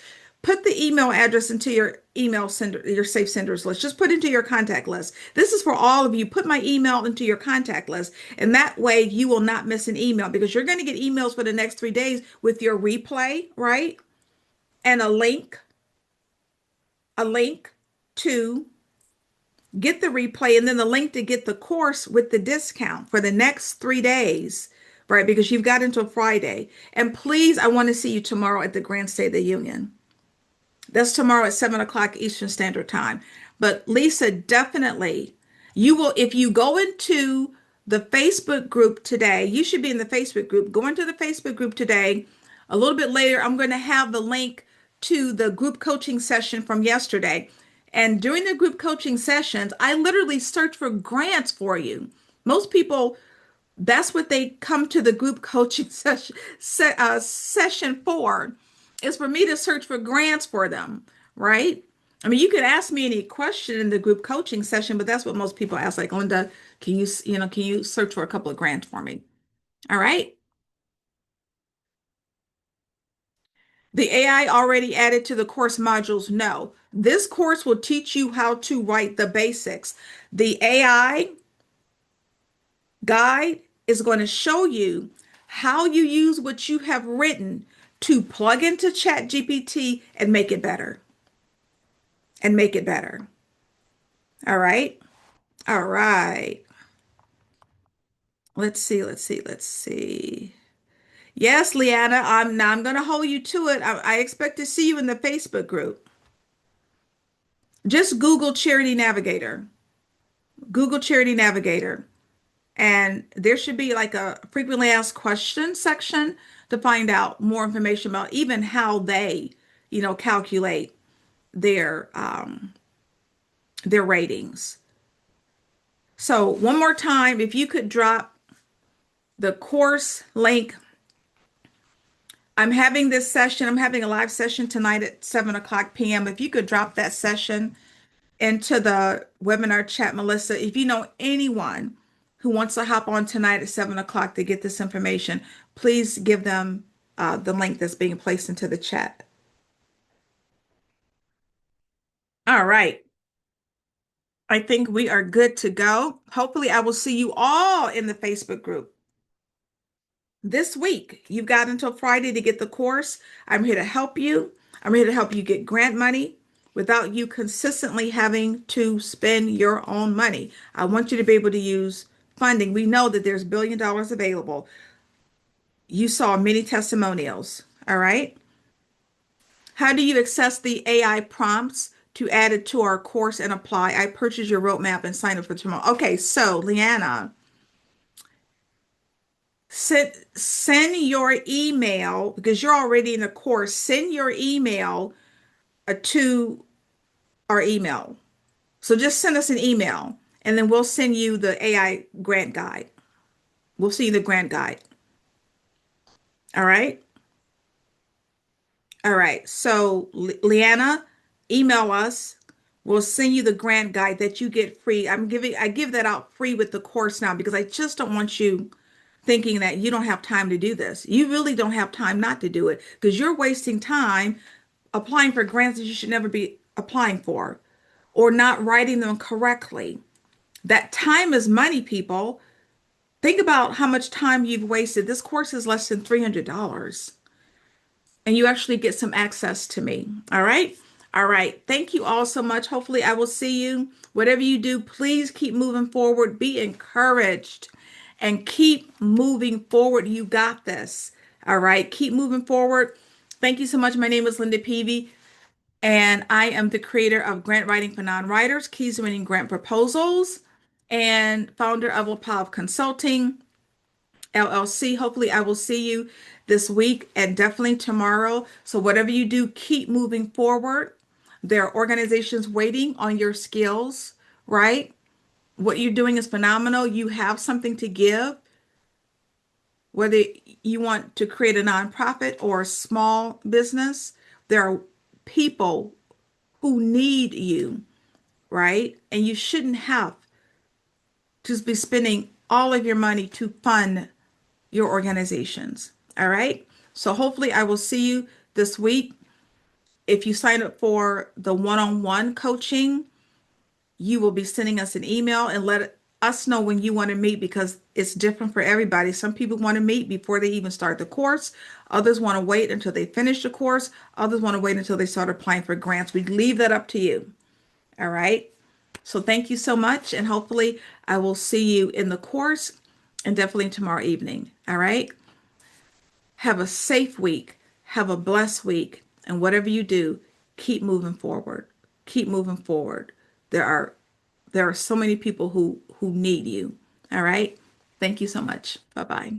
Put the email address into your email sender, your safe senders list. Just put into your contact list. This is for all of you. Put my email into your contact list, and that way you will not miss an email because you're going to get emails for the next 3 days with your replay, right? And a link to get the replay, and then the link to get the course with the discount for the next 3 days, right? Because you've got until Friday. And please, I want to see you tomorrow at the Grand State of the Union. That's tomorrow at 7 o'clock Eastern Standard Time. But Lisa, definitely, you will, if you go into the Facebook group today, you should be in the Facebook group. Go into the Facebook group today. A little bit later, I'm going to have the link to the group coaching session from yesterday. And during the group coaching sessions, I literally search for grants for you. Most people, that's what they come to the group coaching session for, is for me to search for grants for them, right? I mean, you could ask me any question in the group coaching session, but that's what most people ask. Like, Linda, can you search for a couple of grants for me? All right. The AI already added to the course modules? No. This course will teach you how to write the basics. The AI guide is going to show you how you use what you have written to plug into ChatGPT and make it better. And make it better. All right. All right. Let's see. Yes, Leanna, I'm going to hold you to it. I expect to see you in the Facebook group. Just Google Charity Navigator. Google Charity Navigator. And there should be like a frequently asked questions section to find out more information about even how they, calculate their ratings. So one more time, if you could drop the course link. I'm having this session. I'm having a live session tonight at 7 o'clock p.m. If you could drop that session into the webinar chat, Melissa, if you know anyone who wants to hop on tonight at 7 o'clock to get this information, please give them the link that's being placed into the chat. All right. I think we are good to go. Hopefully, I will see you all in the Facebook group this week. You've got until Friday to get the course. I'm here to help you. I'm here to help you get grant money without you consistently having to spend your own money. I want you to be able to use funding. We know that there's $1 billion available. You saw many testimonials. All right. How do you access the AI prompts to add it to our course and apply? I purchase your roadmap and sign up for tomorrow. Okay, so Leanna, send your email because you're already in the course. Send your email to or email. So just send us an email and then we'll send you the AI grant guide. We'll see the grant guide. All right. All right. So, Leanna, email us. We'll send you the grant guide that you get free. I give that out free with the course now because I just don't want you thinking that you don't have time to do this. You really don't have time not to do it because you're wasting time applying for grants that you should never be applying for or not writing them correctly. That time is money, people. Think about how much time you've wasted. This course is less than $300 and you actually get some access to me. All right. All right. Thank you all so much. Hopefully, I will see you. Whatever you do, please keep moving forward. Be encouraged and keep moving forward. You got this. All right. Keep moving forward. Thank you so much. My name is Linda Peavy, and I am the creator of Grant Writing for Non-Writers, Keys to Winning Grant Proposals, and founder of LaPav Consulting. LLC. Hopefully, I will see you this week and definitely tomorrow. So, whatever you do, keep moving forward. There are organizations waiting on your skills, right? What you're doing is phenomenal. You have something to give, whether you want to create a nonprofit or a small business. There are people who need you, right? And you shouldn't have to be spending all of your money to fund your organizations. All right. So hopefully I will see you this week. If you sign up for the one-on-one coaching, you will be sending us an email and let us know when you want to meet because it's different for everybody. Some people want to meet before they even start the course. Others want to wait until they finish the course. Others want to wait until they start applying for grants. We leave that up to you. All right. So thank you so much. And hopefully I will see you in the course and definitely tomorrow evening. All right. Have a safe week. Have a blessed week. And whatever you do, keep moving forward. Keep moving forward. There are there are so many people who need you. All right? Thank you so much. Bye-bye.